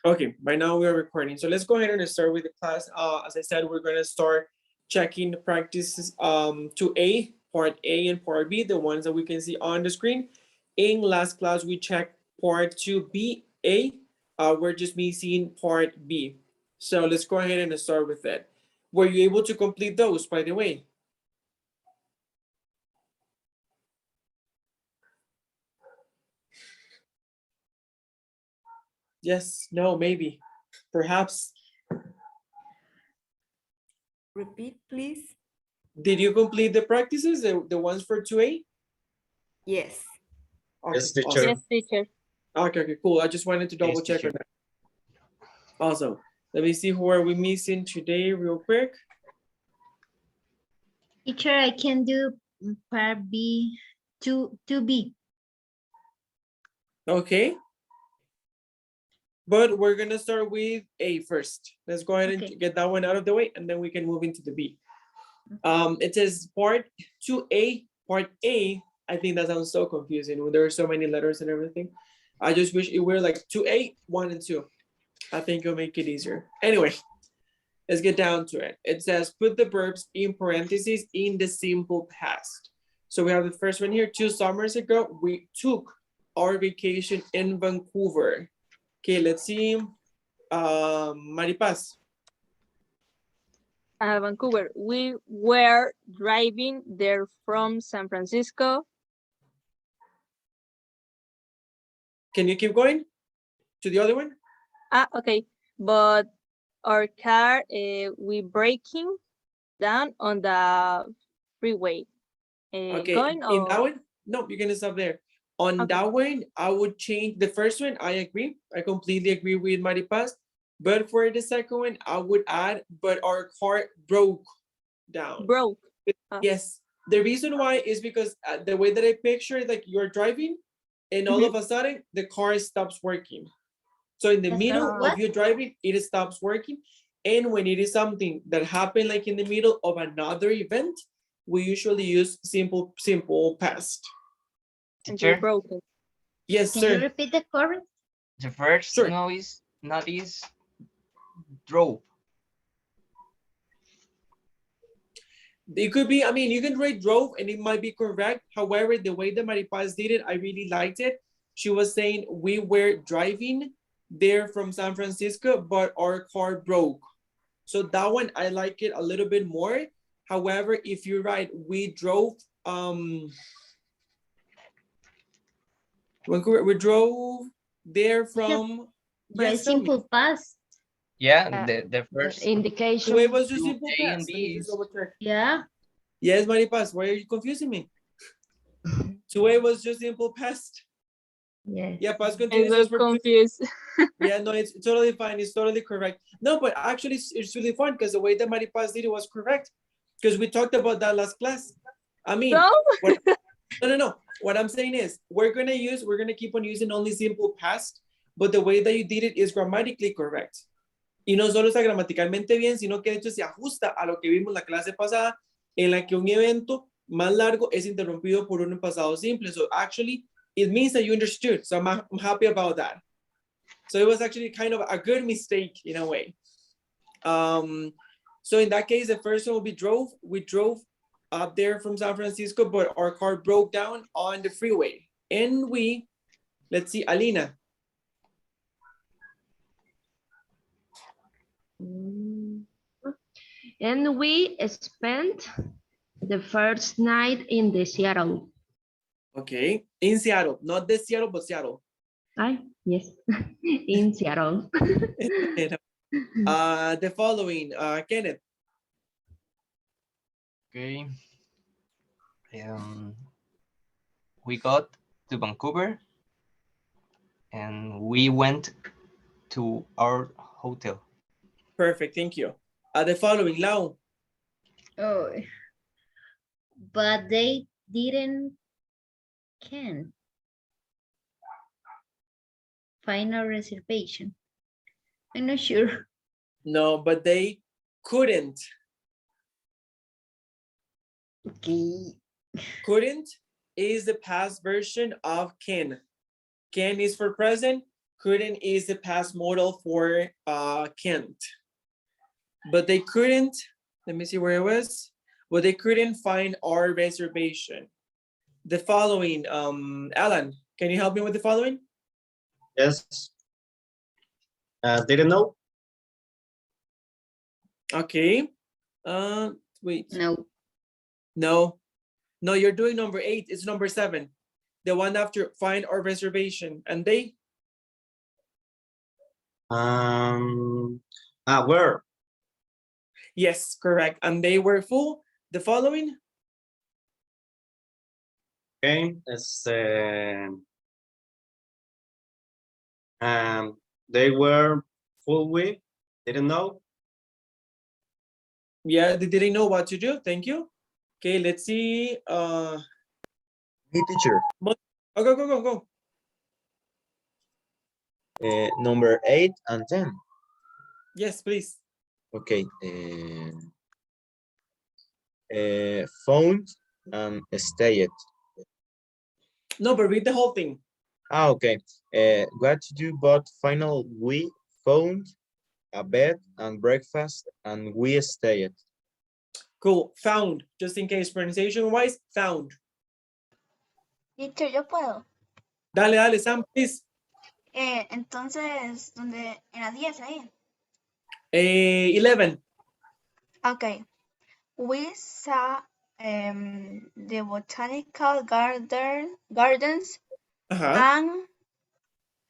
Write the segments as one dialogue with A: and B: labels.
A: Okay, by now we are recording. So let's go ahead and start with the class. As I said, we're going to start checking the practices 2A, part A and part B, the ones that we can see on the screen. In last class, we checked part 2BA. We're just missing part B. So let's go ahead and start with it. Were you able to complete those, by the way? Yes, no, maybe, perhaps.
B: Repeat, please.
A: Did you complete the practices, the ones for 2A?
B: Yes.
A: Okay,
C: Yes, teacher.
A: awesome.
D: Yes, teacher.
A: Okay, cool. I just wanted to double check on that. Awesome. Let me see who are we missing today real quick.
E: Teacher, I can do part B, 2B.
A: Okay. But we're gonna start with A first. Let's go ahead
E: Okay.
A: and get that one out of the way, and then we can move into the B. It says part 2A, part A. I think that sounds so confusing when there are so many letters and everything. I just wish it were like 2A, 1 and 2. I think it'll make it easier. Anyway, let's get down to it. It says put the verbs in parentheses in the simple past. So we have the first one here. 2 summers ago, we took our vacation in Vancouver. Okay, let's see. Maripaz.
D: Vancouver. We were driving there from San Francisco.
A: Can you keep going to the other one?
D: Okay. But our car, we breaking down on the freeway.
A: Okay,
D: Going
A: in that
D: or
A: one, no, you're gonna stop there. On
D: Okay.
A: that one, I would change the first one. I agree. I completely agree with Maripaz. But for the second one, I would add, but our car broke down.
D: broke.
A: Yes. The reason why is because the way that I picture it, like you're driving and all of a sudden the car stops working. So in the
E: That's
A: middle
E: what?
A: of you driving, it stops working. And when it is something that happened like in the middle of another event, we usually use simple past.
D: And they
C: Teacher,
D: broke it.
A: Yes,
E: Can you
A: sir.
E: repeat the correct?
C: the first
A: Sure.
C: notice drove.
A: It could be, I mean, you can write drove and it might be correct. However, the way that Maripaz did it, I really liked it. She was saying we were driving there from San Francisco, but our car broke. So that one, I like it a little bit more. However, if you write, we drove, Vancouver, we drove there from,
E: Very
A: yes, tell me.
E: simple past.
C: Yeah, the first
E: Indication.
A: The way was just
C: two
A: simple
C: A and
A: past. Let me
C: B
A: just
C: is
A: double check.
E: Yeah.
A: Yes, Maripaz, why are you confusing me? 2A was just simple past.
E: Yes.
A: Yeah, past
D: I
A: continuous
D: was
A: verb.
D: confused.
A: Yeah, no, it's totally fine. It's totally correct. No, but actually, it's really fun because the way that Maripaz did it was correct. Because we talked about that last class. I mean,
D: No?
A: no. What I'm saying is, we're gonna keep on using only simple past, but the way that you did it is grammatically correct. Y no solo está gramaticalmente bien, sino que de hecho se ajusta a lo que vimos la clase pasada, en la que un evento más largo es interrumpido por un pasado simple. So actually, it means that you understood. So I'm happy about that. So it was actually kind of a good mistake in a way. So in that case, the first one will be drove. We drove up there from San Francisco, but our car broke down on the freeway. And let's see, Alina.
E: And we spent the first night in the Seattle.
A: Okay, in Seattle, not the Seattle, but Seattle.
E: Yes, in Seattle.
A: The following, Kenneth.
C: okay. We got to Vancouver and we went to our hotel.
A: Perfect, thank you. The following, Lau.
E: Oh, but they can final reservation. I'm not sure.
A: No, but they couldn't.
E: Okay.
A: Couldn't is the past version of can. Can is for present. Couldn't is the past modal for can't. But they couldn't, let me see where it was. But they couldn't find our reservation. The following, Alan, can you help me with the following?
F: Yes. Didn't know.
A: Okay. Wait.
E: No.
A: No. No, you're doing number 8. It's number 7. The one after find our reservation. And they?
F: Where?
A: Yes, correct. And they were full. The following?
F: Okay. They were full week. Didn't know.
A: Yeah, they didn't know what to do. Thank you. Okay, let's see.
G: Me, teacher.
A: Oh, go.
G: Number 8 and 10.
A: Yes, please.
G: Okay. Found and stayed.
A: No, but read the whole thing.
G: Okay. What to do, but final we found a bed and breakfast and we stayed.
A: Cool. Found. Just in case pronunciation wise, found.
H: Teacher, yo puedo.
A: Dale, Sam, please.
H: Entonces, donde en la 10 ahí.
A: 11.
H: Okay. We saw the botanical gardens
A: Uh-huh.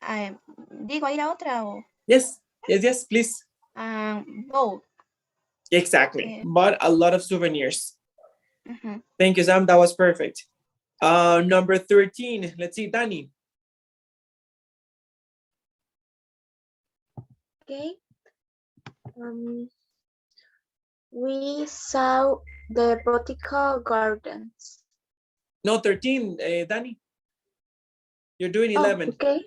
H: and digo ahí la otra o
A: Yes, please.
H: boat.
A: Exactly. But a lot of souvenirs.
H: Mhm.
A: Thank you, Sam. That was perfect. Number 13. Let's see, Danny.
I: Okay. We saw the botanical gardens.
A: No, 13, Danny. You're doing 11.
I: Oh, okay.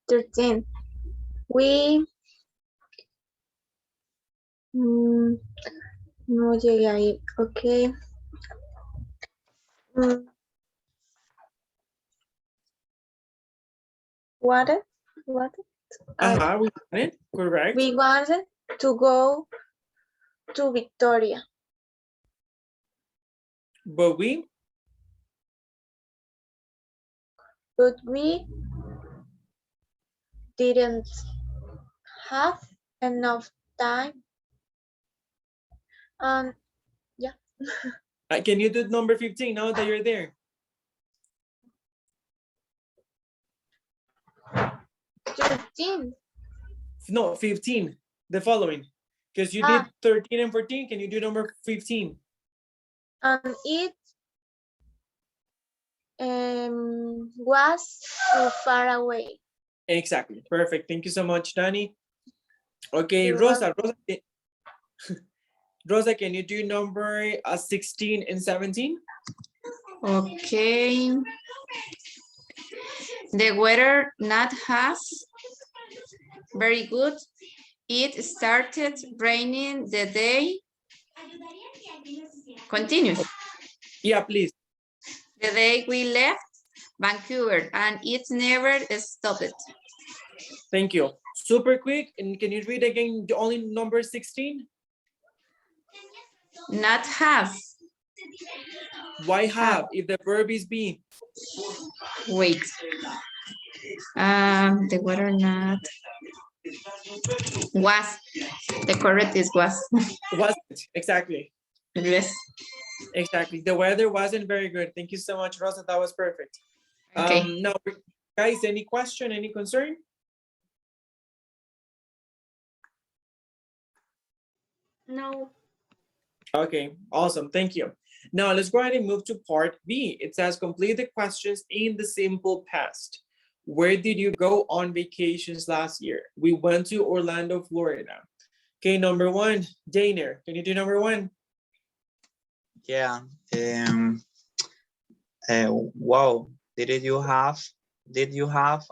I: 13. We no llegué ahí. Okay. What?
A: Uh-huh, we got it. Correct.
I: We wanted to go to Victoria.
A: But we
I: didn't have enough time. Yeah.
A: can you do number 15 now that you're there?
I: 13.
A: No, 15. The following. Because you did 13 and 14. Can you do number 15?
I: And it was too far away.
A: Exactly. Perfect. Thank you so much, Danny. Okay,
I: You're
A: Rosa. Rosa, can you do number 16 and 17?
J: Okay. The weather not has very good. It started raining the day. Continues.
A: Yeah, please.
J: The day we left Vancouver and it never stopped.
A: Thank you. Super quick. And can you read again only number 16?
J: Not have.
A: Why have if the verb is be?
J: Wait. The weather not was. The correct is was.
A: Wasn't. Exactly.
J: Yes.
A: Exactly. The weather wasn't very good. Thank you so much, Rosa. That was perfect.
J: Okay.
A: Now, guys, any question, any concern?
H: No.
A: Okay, awesome. Thank you. Now let's go ahead and move to part B. It says complete the questions in the simple past. Where did you go on vacations last year? We went to Orlando, Florida. Okay, number 1, Daner. Can you do number 1?
G: Yeah. Wow. Did you have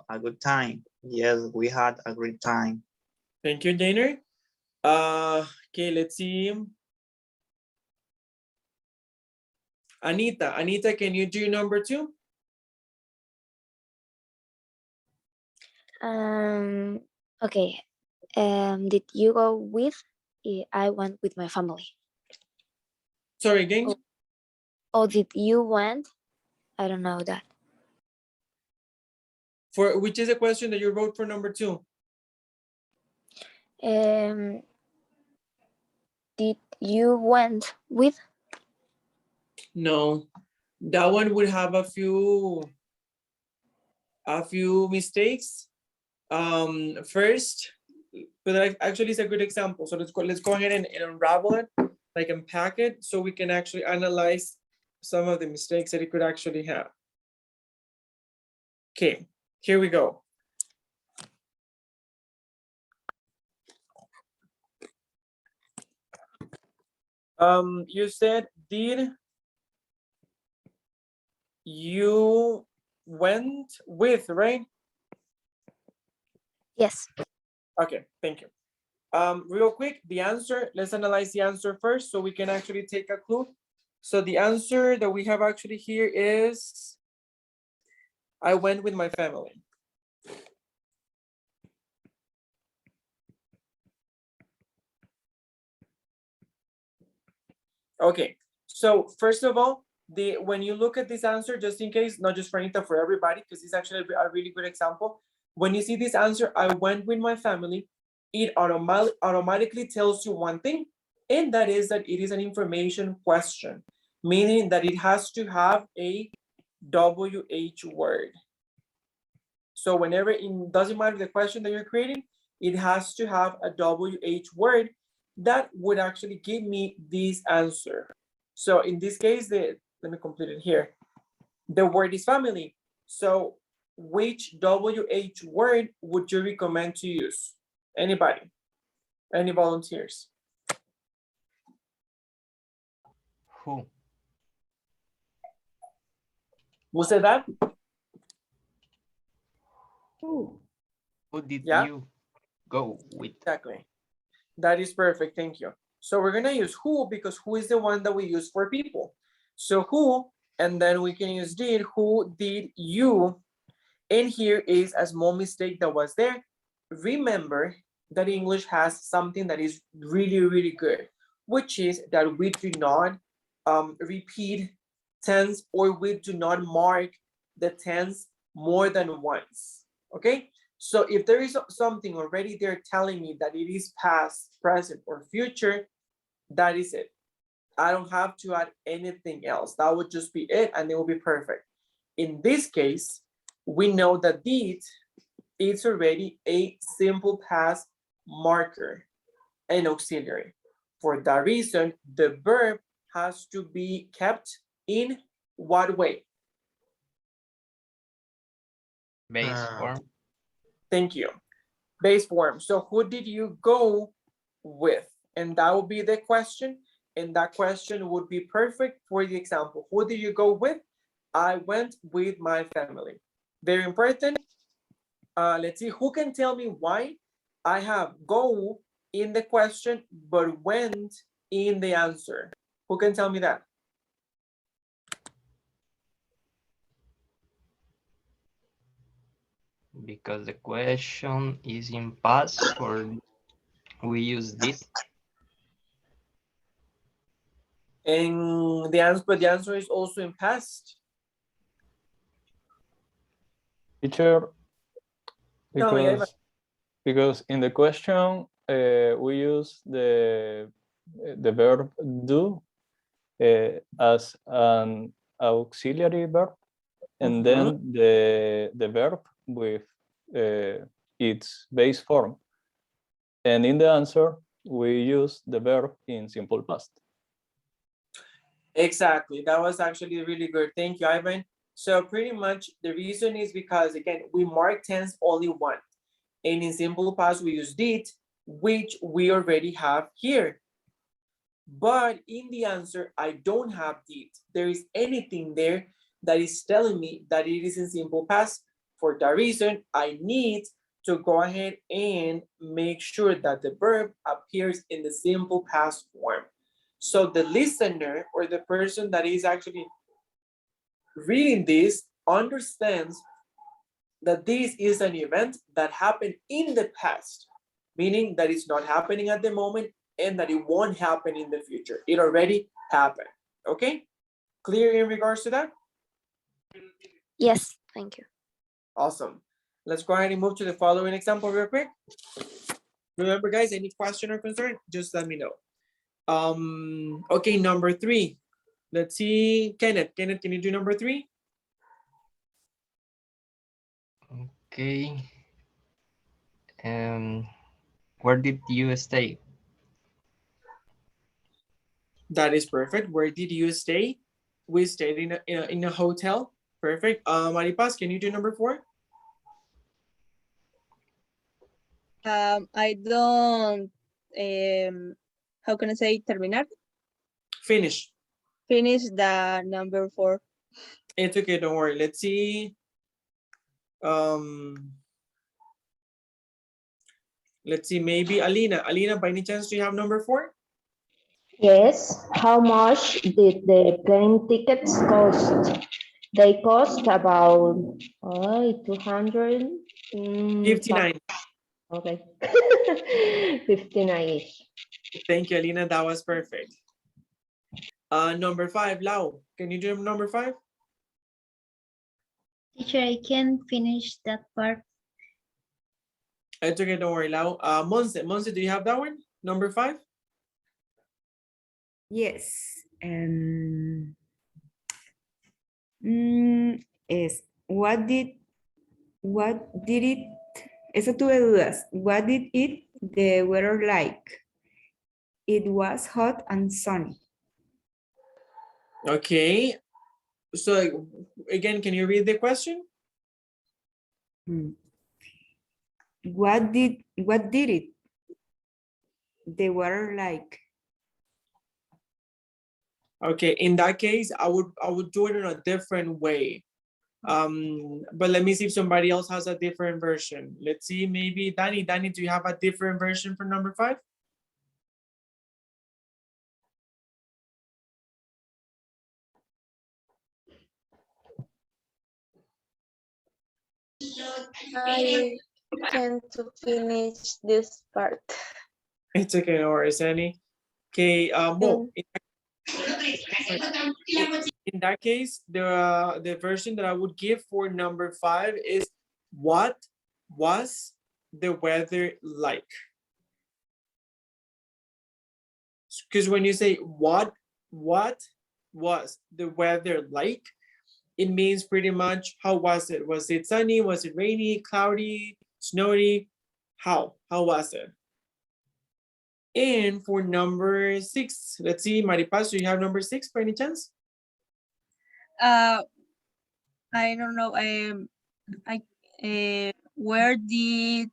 G: a good time? Yes, we had a great time.
A: Thank you, Daner. Okay, let's see. Anita, can you do number 2?
K: Okay. Did you go with? I went with my family.
A: Sorry, again?
K: Oh, did you went? I don't know that.
A: For which is a question that you wrote for number 2?
K: Did you went with?
A: No, that one would have a few mistakes. First, but actually it's a good example. So let's go ahead and unravel it, like unpack it, so we can actually analyze some of the mistakes that it could actually have. Okay, here we go. You said, did you went with, right?
K: Yes.
A: Okay, thank you. Real quick, the answer, let's analyze the answer first so we can actually take a clue. So the answer that we have actually here is, I went with my family. Okay, so first of all, when you look at this answer, just in case, not just for Anita, for everybody, because it's actually a really good example. When you see this answer, I went with my family, it automatically tells you one thing, and that is that it is an information question, meaning that it has to have a WH word. So whenever, it doesn't matter the question that you're creating, it has to have a WH word that would actually give me this answer. So in this case, let me complete it here. The word is family. So which WH word would you recommend to use? Anybody? Any volunteers?
C: Who?
A: Who said that?
C: Who did
A: Yeah.
C: you go with?
A: Exactly. That is perfect, thank you. So we're gonna use who because who is the one that we use for people. So who, and then we can use did, who did you, and here is a small mistake that was there. Remember that English has something that is really, really good, which is that we do not repeat tense, or we do not mark the tense more than once, okay? So if there is something already there telling me that it is past, present, or future, that is it. I don't have to add anything else. That would just be it, and it will be perfect. In this case, we know that did is already a simple past marker and auxiliary. For that reason, the verb has to be kept in what way?
C: Base form.
A: Thank you. Base form. So who did you go with? And that would be the question. And that question would be perfect for the example. Who did you go with? I went with my family. Very important. Let's see, who can tell me why I have go in the question, but went in the answer? Who can tell me that?
C: Because the question is in past, or we use did.
A: And the answer, but the answer is also in past.
L: Teacher,
A: Tell me, Eva.
L: because in the question we use the verb do as an auxiliary verb, and then the verb with its base form. And in the answer, we use the verb in simple past.
A: Exactly. That was actually really good. Thank you, Ivan. So pretty much the reason is because, again, we mark tense only one. And in simple past, we use did, which we already have here. But in the answer, I don't have did. There is anything there that is telling me that it is in simple past. For that reason, I need to go ahead and make sure that the verb appears in the simple past form. So the listener, or the person that is actually reading this, understands that this is an event that happened in the past, meaning that it's not happening at the moment and that it won't happen in the future. It already happened. Okay? Clear in regards to that?
K: Yes, thank you.
A: Awesome. Let's go ahead and move to the following example real quick. Remember, guys, any question or concern, just let me know. Okay, number 3. Let's see, Kenneth. Kenneth, can you do number 3?
C: Okay. Where did you stay?
A: That is perfect. Where did you stay? We stayed in a hotel. Perfect. Maripaz, can you do number 4?
D: I don't, how can I say, terminar?
A: Finish.
D: Finish the number 4.
A: It's okay, don't worry. Let's see. Let's see, maybe Alina. Alina, by any chance, do you have number 4?
E: Yes. How much did the plane tickets cost? They cost about 200.
A: 59.
E: Okay. 59-ish.
A: Thank you, Alina. That was perfect. Number 5, Lau. Can you do number 5?
M: Teacher, I can finish that part.
A: It's okay, don't worry, Lau. Monse, do you have that one? Number 5?
B: Yes. Es, what did it, eso tuve dudas. What did the weather like? It was hot and sunny.
A: Okay. So again, can you read the question?
B: What did it the weather like?
A: Okay, in that case, I would do it in a different way. But let me see if somebody else has a different version. Let's see, maybe Danny. Danny, do you have a different version for number 5?
I: I tend to finish this part.
A: It's okay, no worries, Danny. Okay, well, in that case, the version that I would give for number 5 is, what was the weather like? Because when you say what was the weather like, it means pretty much how was it? Was it sunny? Was it rainy, cloudy, snowy? How was it? And for number 6, let's see, Maripaz, do you have number 6 by any chance?
D: I don't know. Where did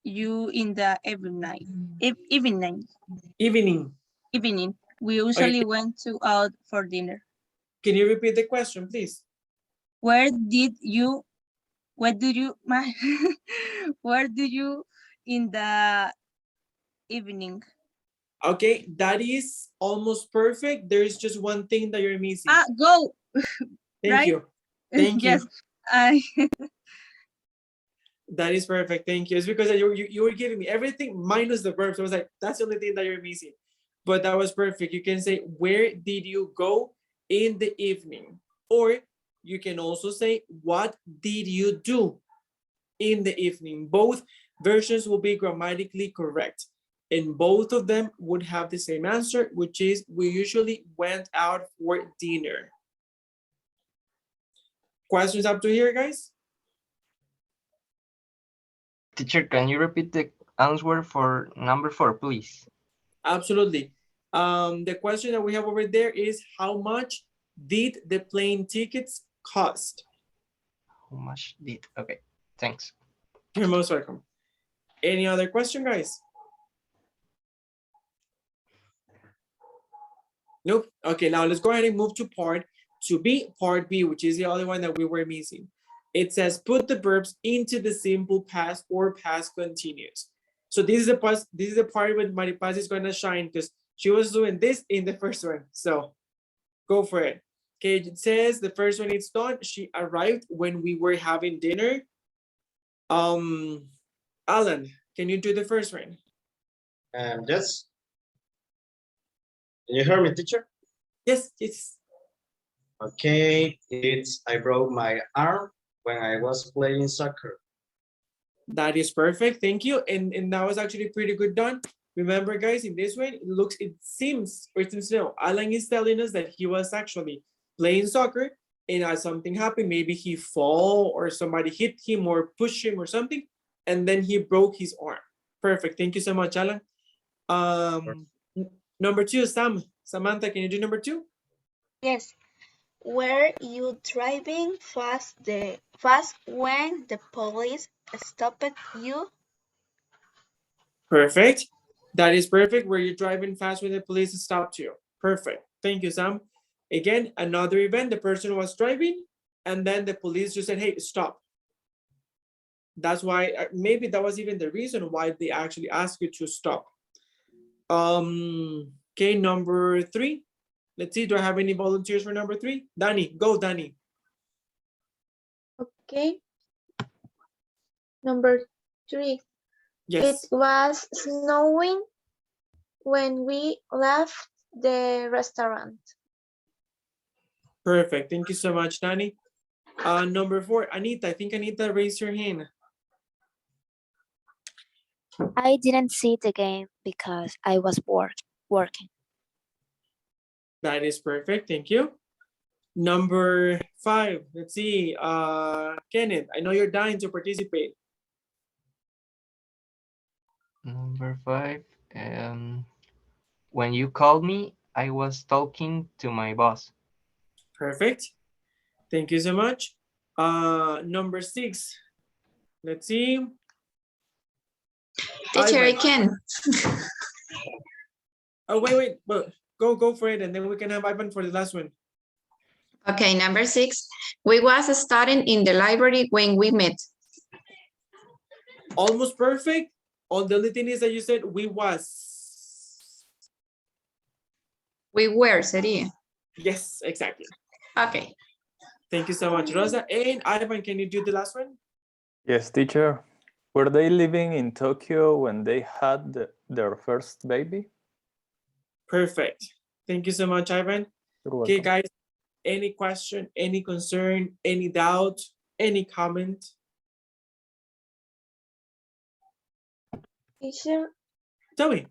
D: you in the evening? Evening. We usually went out for dinner.
A: Can you repeat the question, please?
D: Where do you in the evening?
A: Okay, that is almost perfect. There is just one thing that you're missing.
D: Go.
A: Thank
D: right?
A: you. Thank you.
D: Yes.
A: That is perfect. Thank you. It's because you were giving me everything minus the verb. So I was like, that's the only thing that you're missing. But that was perfect. You can say, where did you go in the evening? Or you can also say, what did you do in the evening? Both versions will be grammatically correct. And both of them would have the same answer, which is, we usually went out for dinner. Questions up to here, guys?
C: Teacher, can you repeat the answer for number 4, please?
A: Absolutely. The question that we have over there is, how much did the plane tickets cost?
C: How much did? Okay, thanks.
A: You're most welcome. Any other question, guys? Nope. Okay, now let's go ahead and move to part B, which is the other one that we were missing. It says, put the verbs into the simple past or past continuous. So this is the part where Maripaz is going to shine, because she was doing this in the first one. So Go for it. Okay, it says the first one is done. She arrived when we were having dinner. Alan, can you do the first one?
F: Yes. Can you hear me, teacher?
A: Yes, yes.
F: Okay, I broke my arm when I was playing soccer.
A: That is perfect. Thank you. And that was actually pretty good done. Remember, guys, in this way, it seems no. Alan is telling us that he was actually playing soccer and as something happened, maybe he fall or somebody hit him or pushed him or something, and then he broke his arm. Perfect. Thank you so much, Alan. Number 2, Samantha, can you do number 2?
H: Yes. Were you driving fast when the police stopped you?
A: Perfect. That is perfect. Were you driving fast when the police stopped you? Perfect. Thank you, Sam. Again, another event, the person was driving and then the police just said, hey, stop. That's why, maybe that was even the reason why they actually asked you to stop. Okay, number 3. Let's see, do I have any volunteers for number 3? Danny, go, Danny.
I: Okay. Number 3.
A: Yes.
I: It was snowing when we left the restaurant.
A: Perfect. Thank you so much, Danny. Number 4, Anita. I think Anita raised her hand.
K: I didn't see the game because I was working.
A: That is perfect. Thank you. Number 5. Let's see. Kenneth, I know you're dying to participate.
C: Number 5. When you called me, I was talking to my boss.
A: Perfect. Thank you so much. Number 6. Let's see.
J: Teacher, I
A: Ivan.
J: can.
A: Oh, wait. Well, go for it, and then we can have Ivan for the last one.
J: Okay, number 6. We was studying in the library when we met.
A: Almost perfect. All the only thing is that you said we was.
J: We were, sería.
A: Yes, exactly.
J: Okay.
A: Thank you so much, Rosa. And Ivan, can you do the last one?
L: Yes, teacher. Were they living in Tokyo when they had their first baby?
A: Perfect. Thank you so much, Ivan.
L: You're
A: Okay,
L: welcome.
A: guys, any question, any concern, any doubt, any comment?
I: Teacher,
A: Tell me.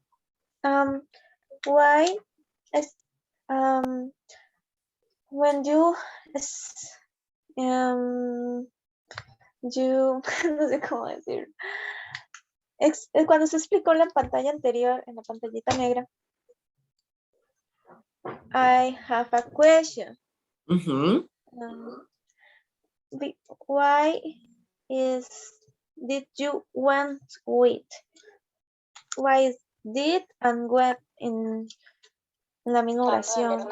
I: why is when you no sé cómo decir. Cuando se explicó la pantalla anterior, en la pantallita negra, I have a question. Why did you went with? Why is did and went en la misma oración?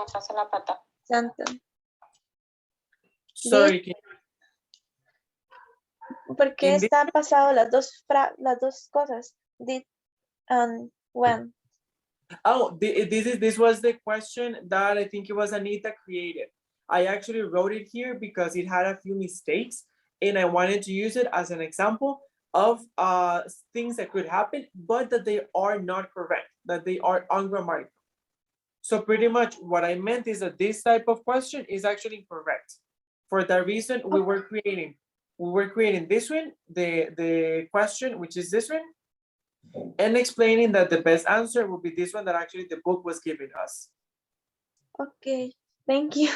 I: Sentence.
A: Sorry.
I: ¿Por qué están pasadas las dos cosas? Did and when.
A: Oh, this was the question that I think it was Anita created. I actually wrote it here because it had a few mistakes and I wanted to use it as an example of things that could happen, but that they are not correct, that they are ungrammatical. So pretty much what I meant is that this type of question is actually incorrect. For that reason, we were creating this one, the question, which is this one, and explaining that the best answer would be this one that actually the book was giving us.
I: Okay, thank you.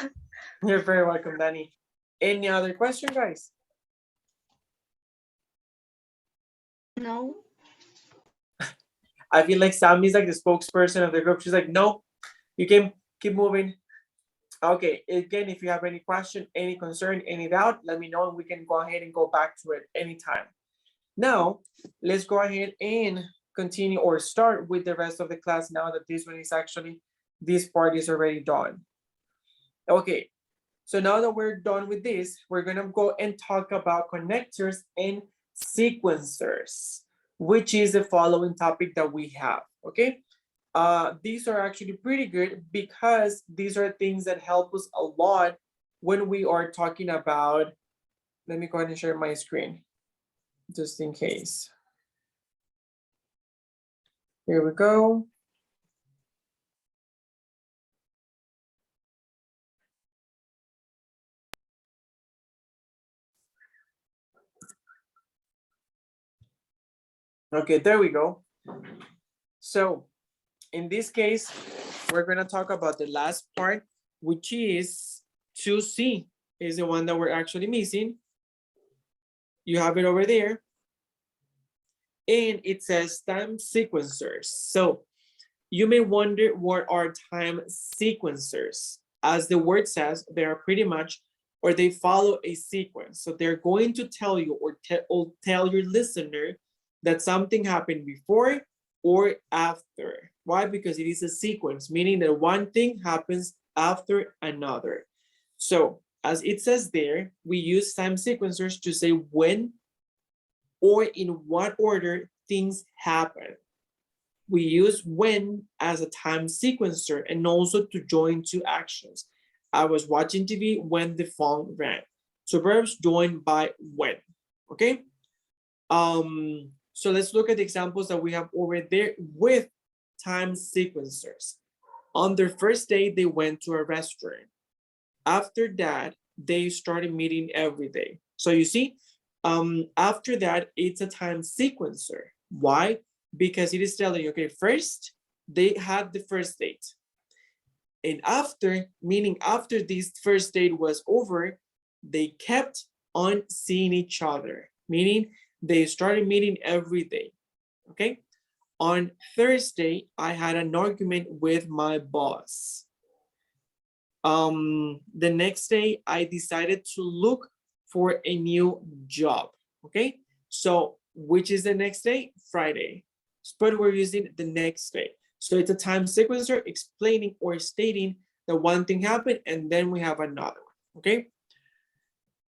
A: You're very welcome, Danny. Any other question, guys?
H: No.
A: I feel like Sammy's like the spokesperson of the group. She's like, no, you can keep moving. Okay, again, if you have any question, any concern, any doubt, let me know and we can go ahead and go back to it anytime. Now, let's go ahead and continue or start with the rest of the class now that this one is actually, this part is already done. Okay, so now that we're done with this, we're gonna go and talk about connectors and sequencers, which is the following topic that we have, okay? these are actually pretty good because these are things that help us a lot when we are talking about, let me go ahead and share my screen just in case. Here we go. Okay, there we go. So in this case, we're going to talk about the last part, which is 2C, is the one that we're actually missing. You have it over there. And it says time sequencers. So you may wonder what are time sequencers. As the word says, they are pretty much, or they follow a sequence. So they're going to tell you or tell your listener that something happened before or after. Why? Because it is a sequence, meaning that one thing happens after another. So as it says there, we use time sequencers to say when or in what order things happen. We use when as a time sequencer and also to join two actions. I was watching TV when the phone rang. So verbs joined by when, okay? So let's look at the examples that we have over there with time sequencers. On their first day, they went to a restaurant. After that, they started meeting every day. So you see, after that, it's a time sequencer. Why? Because it is telling you, okay, first, they had the first date. And after, meaning after this first date was over, they kept on seeing each other, meaning they started meeting every day, okay? On Thursday, I had an argument with my boss. The next day, I decided to look for a new job, okay? So which is the next day? Friday. But we're using the next day. So it's a time sequencer explaining or stating that one thing happened and then we have another one, okay?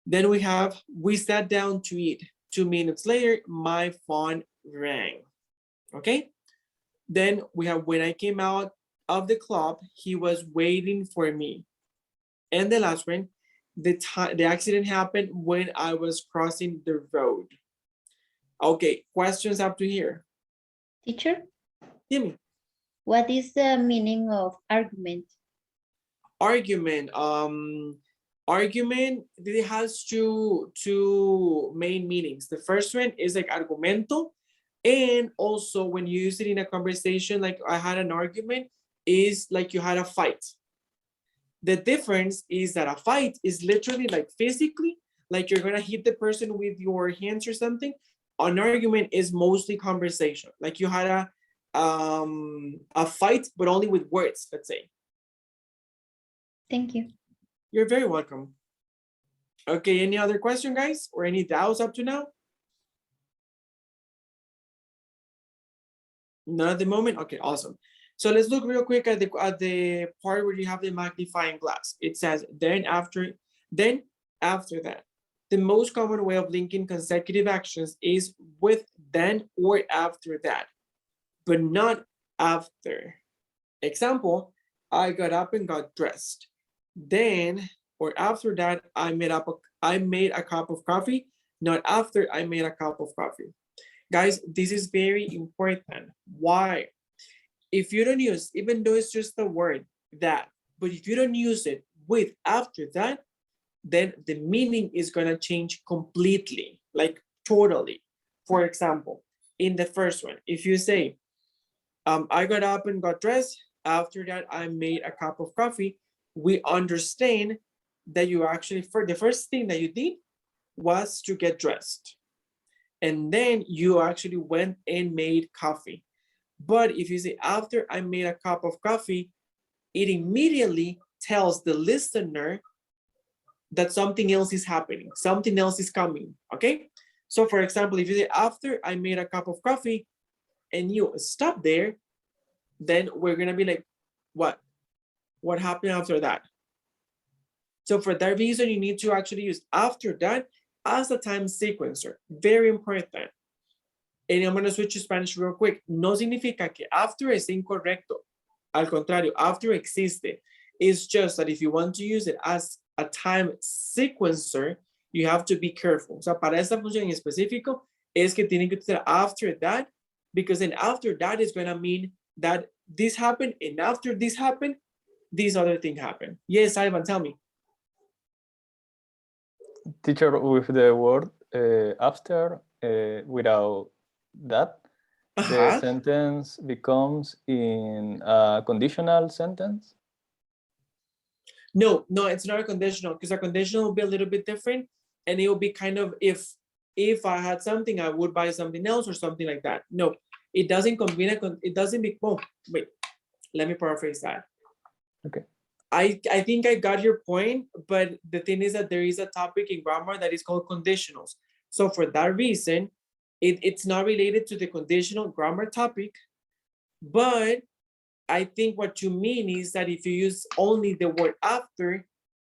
A: Then we have, we sat down to eat. 2 minutes later, my phone rang, okay? Then we have, when I came out of the club, he was waiting for me. And the last one, the accident happened when I was crossing the road. Okay, questions up to here?
M: Teacher,
A: Timmy.
M: what is the meaning of argument?
A: Argument. Argument, it has two main meanings. The first one is like argumento, and also when you use it in a conversation, like I had an argument, is like you had a fight. The difference is that a fight is literally like physically, like you're gonna hit the person with your hands or something. An argument is mostly conversation, like you had a fight, but only with words, let's say.
M: Thank you.
A: You're very welcome. Okay, any other question, guys, or any doubts up to now? Not at the moment. Okay, awesome. So let's look real quick at the part where you have the magnifying glass. It says then after that. The most common way of linking consecutive actions is with then or after that, but not after. Example, I got up and got dressed. Then or after that, I made a cup of coffee, not after I made a cup of coffee. Guys, this is very important. Why? If you don't use, even though it's just the word that, but if you don't use it with after that, then the meaning is gonna change completely, like totally. For example, in the first one, if you say, I got up and got dressed, after that I made a cup of coffee, we understand that you actually, for the first thing that you did was to get dressed. And then you actually went and made coffee. But if you say after I made a cup of coffee, it immediately tells the listener that something else is happening, something else is coming, okay? So for example, if you say after I made a cup of coffee and you stop there, then we're gonna be like, what? What happened after that? So for that reason, you need to actually use after that as a time sequencer, very important. And I'm going to switch to Spanish real quick. No significa que after es incorrecto. Al contrario, after existe. It's just that if you want to use it as a time sequencer, you have to be careful. O sea, para esta función en específico, es que tienen que utilizar after that, because then after that is going to mean that this happened, and after this happened, this other thing happened. Yes, Ivan, tell me.
L: Teacher, with the word after, without that, the sentence becomes in a conditional sentence?
A: No, it's not a conditional, because a conditional will be a little bit different, and it will be kind of if I had something, I would buy something else or something like that. No, it doesn't combine. It doesn't be. Oh, wait, let me paraphrase that.
L: Okay.
A: I think I got your point, but the thing is that there is a topic in grammar that is called conditionals. So for that reason, it's not related to the conditional grammar topic, but I think what you mean is that if you use only the word after,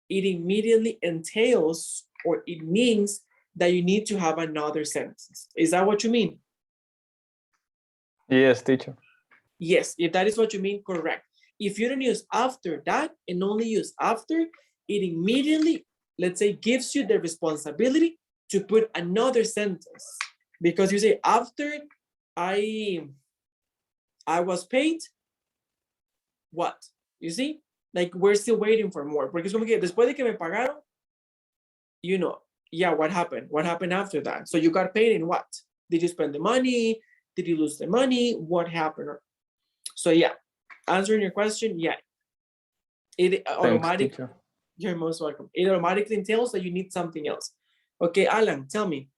A: it immediately entails, or it means that you need to have another sentence. Is that what you mean?
L: Yes, teacher.
A: Yes, if that is what you mean, correct. If you don't use after that and only use after, it immediately, let's say, gives you the responsibility to put another sentence. Because you say, after I was paid, what? You see? Like, we're still waiting for more. Porque es como que después de que me pagaron, you know, yeah, what happened? What happened after that? So you got paid in what? Did you spend the money? Did you lose the money? What happened? So yeah, answering your question, yeah. It automatically, you're most welcome. It automatically entails that you need something else. Okay, Alan, tell me.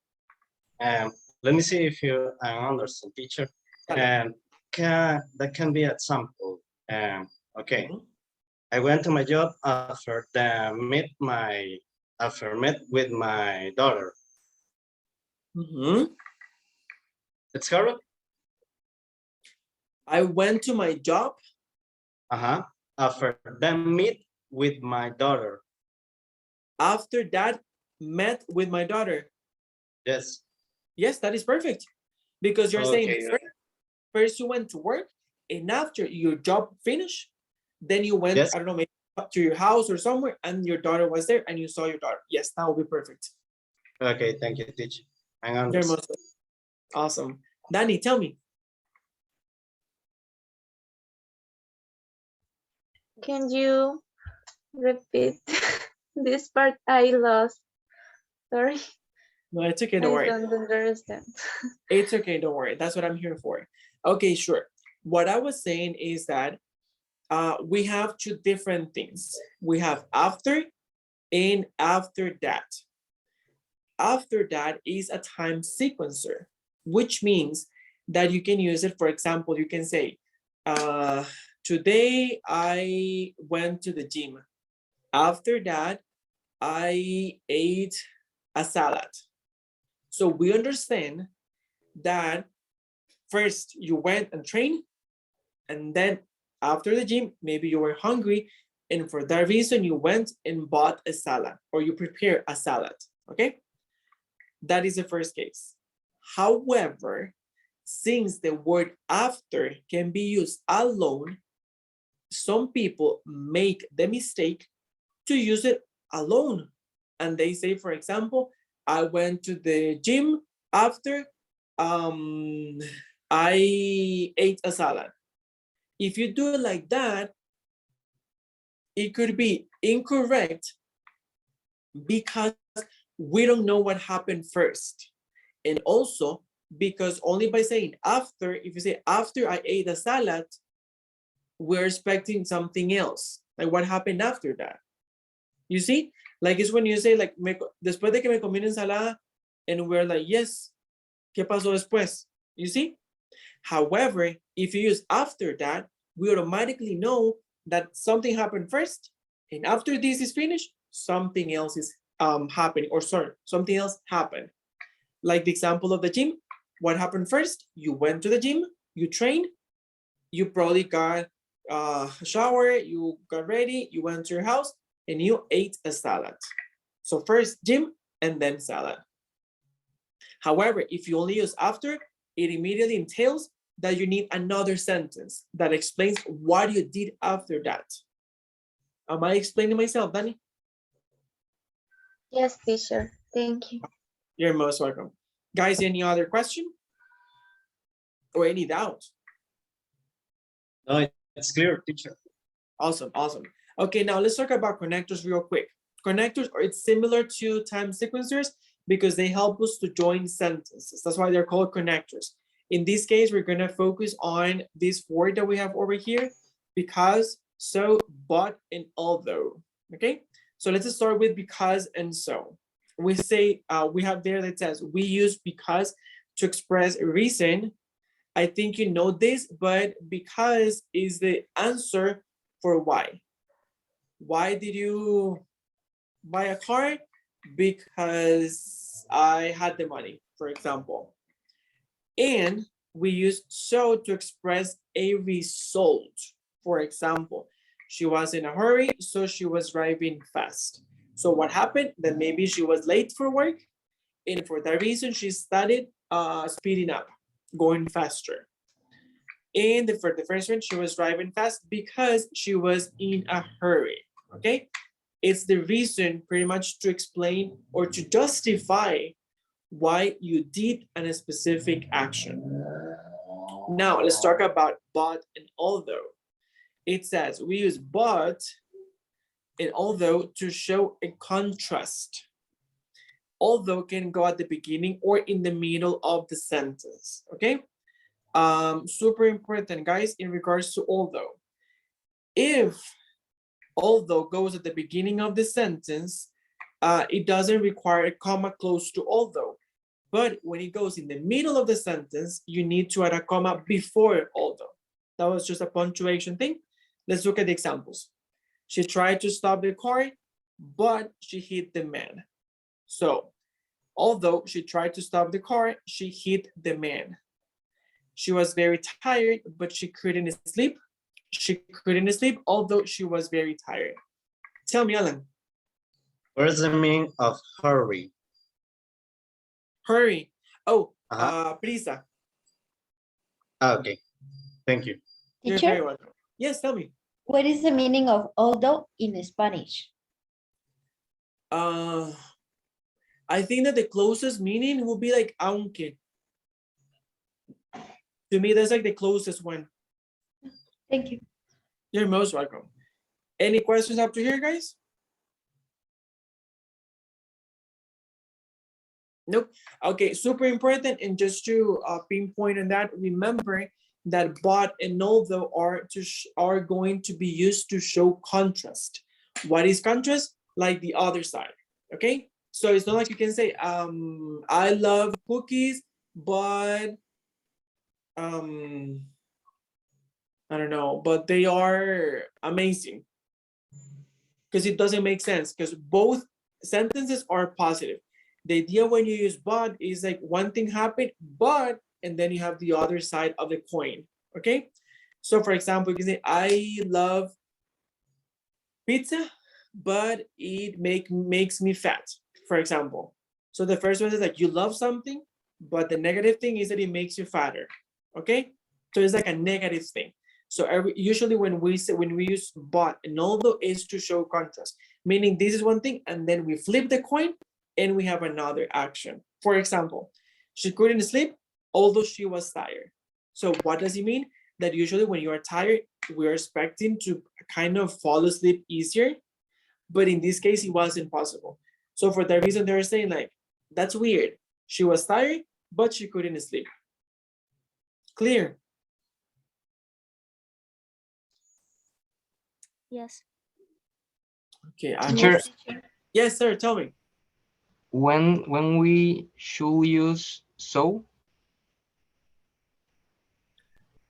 F: Let me see if you understand, teacher. That can be an example. Okay, I went to my job after met with my daughter. It's correct.
A: I went to my job.
F: After then meet with my daughter.
A: After that, met with my daughter.
F: Yes.
A: Yes, that is perfect. Because you're saying
F: Okay.
A: first you went to work, and after your job finished, then you went, I don't know, maybe up to your house or somewhere, and your daughter was there, and you saw your daughter. Yes, that will be perfect.
F: Okay, thank you, teacher.
A: Very much. Awesome. Danny, tell me.
I: Can you repeat this part? I lost. Sorry.
A: No, it's okay, don't worry.
I: I don't understand.
A: It's okay, don't worry. That's what I'm here for. Okay, sure. What I was saying is that we have two different things. We have after and after that. After that is a time sequencer, which means that you can use it. For example, you can say, today I went to the gym. After that, I ate a salad. So we understand that first you went and trained, and then after the gym, maybe you were hungry, and for that reason you went and bought a salad, or you prepare a salad, okay? That is the first case. However, since the word after can be used alone, some people make the mistake to use it alone. And they say, for example, I went to the gym after I ate a salad. If you do it like that, it could be incorrect because we don't know what happened first. And also because only by saying after, if you say after I ate a salad, we're expecting something else. Like what happened after that? You see? Like it's when you say like, después de que me comí una ensalada, and we're like, yes, ¿qué pasó después? You see? However, if you use after that, we automatically know that something happened first, and after this is finished, something else is happening, or sorry, something else happened. Like the example of the gym, what happened first? You went to the gym, you trained, you probably got a shower, you got ready, you went to your house, and you ate a salad. So first gym and then salad. However, if you only use after, it immediately entails that you need another sentence that explains what you did after that. Am I explaining myself, Danny?
I: Yes, teacher. Thank you.
A: You're most welcome. Guys, any other question? Or any doubt?
F: No, it's clear, teacher.
A: Awesome, awesome. Okay, now let's talk about connectors real quick. Connectors are it's similar to time sequencers because they help us to join sentences. That's why they're called connectors. In this case, we're gonna focus on these four that we have over here: because, so, but, and although. Okay, so let's start with because and so. We say we have there that says we use because to express a reason. I think you know this, but because is the answer for why. Why did you buy a car? Because I had the money, for example. And we use so to express a result. For example, she was in a hurry, so she was driving fast. So what happened? That maybe she was late for work, and for that reason, she started speeding up, going faster. And for the first one, she was driving fast because she was in a hurry, okay? It's the reason pretty much to explain or to justify why you did a specific action. Now, let's talk about but and although. It says we use but and although to show a contrast. Although can go at the beginning or in the middle of the sentence, okay? Super important, guys, in regards to although. If although goes at the beginning of the sentence, it doesn't require a comma close to although. But when it goes in the middle of the sentence, you need to add a comma before although. That was just a punctuation thing. Let's look at the examples. She tried to stop the car, but she hit the man. So, although she tried to stop the car, she hit the man. She was very tired, but she couldn't sleep. She couldn't sleep, although she was very tired. Tell me, Alan.
F: What is the meaning of hurry?
A: Hurry. Oh,
F: Uh-huh.
A: prisa.
F: Okay, thank you.
A: You're
M: Teacher,
A: very welcome. Yes, tell me.
M: what is the meaning of although in Spanish?
A: I think that the closest meaning will be like aunque. To me, that's like the closest one.
M: Thank you.
A: You're most welcome. Any questions up to here, guys? Nope. Okay, super important. And just to pinpoint on that, remember that but and although are going to be used to show contrast. What is contrast? Like the other side. Okay. So it's not like you can say, I love cookies, but I don't know, but they are amazing. Because it doesn't make sense because both sentences are positive. The idea when you use but is like one thing happened, but, and then you have the other side of the coin, okay? So for example, you can say, I love pizza, but it makes me fat, for example. So the first one is like, you love something, but the negative thing is that it makes you fatter, okay? So it's like a negative thing. So usually when we use but and although is to show contrast, meaning this is one thing, and then we flip the coin and we have another action. For example, she couldn't sleep, although she was tired. So what does it mean? That usually when you are tired, we're expecting to kind of fall asleep easier, but in this case, it wasn't possible. So for that reason, they're saying like, that's weird. She was tired, but she couldn't sleep. Clear?
K: Yes.
A: Okay.
C: Teacher,
A: Yes, sir. Tell me.
C: when we should use so?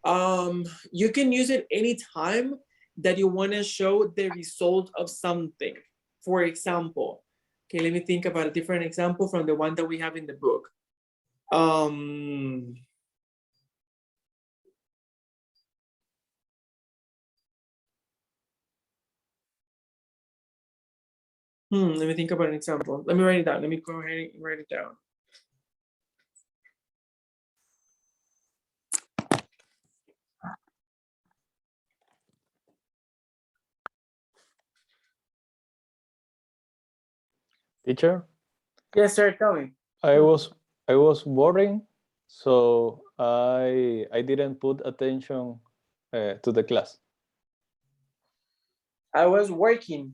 A: You can use it anytime that you want to show the result of something. For example, okay, let me think about a different example from the one that we have in the book. Let me think about an example. Let me write it down. Let me go ahead and write it down.
L: Teacher,
A: Yes, sir, tell me.
L: I was boring, so I didn't put attention to the class.
A: I was working.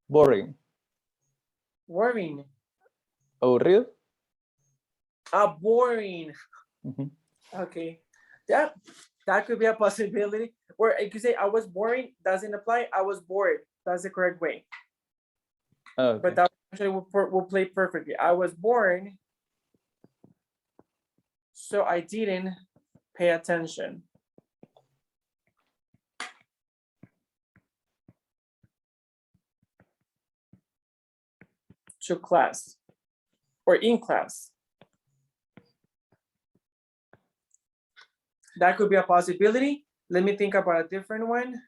L: Boring.
A: Worrying.
L: Aburrido?
A: Boring.
L: Mhm.
A: Okay. That could be a possibility. Or I could say I was boring, doesn't apply. I was bored. That's the correct way.
L: Okay.
A: But that actually will play perfectly. I was born, so I didn't pay attention. To class or in class. That could be a possibility. Let me think about a different one.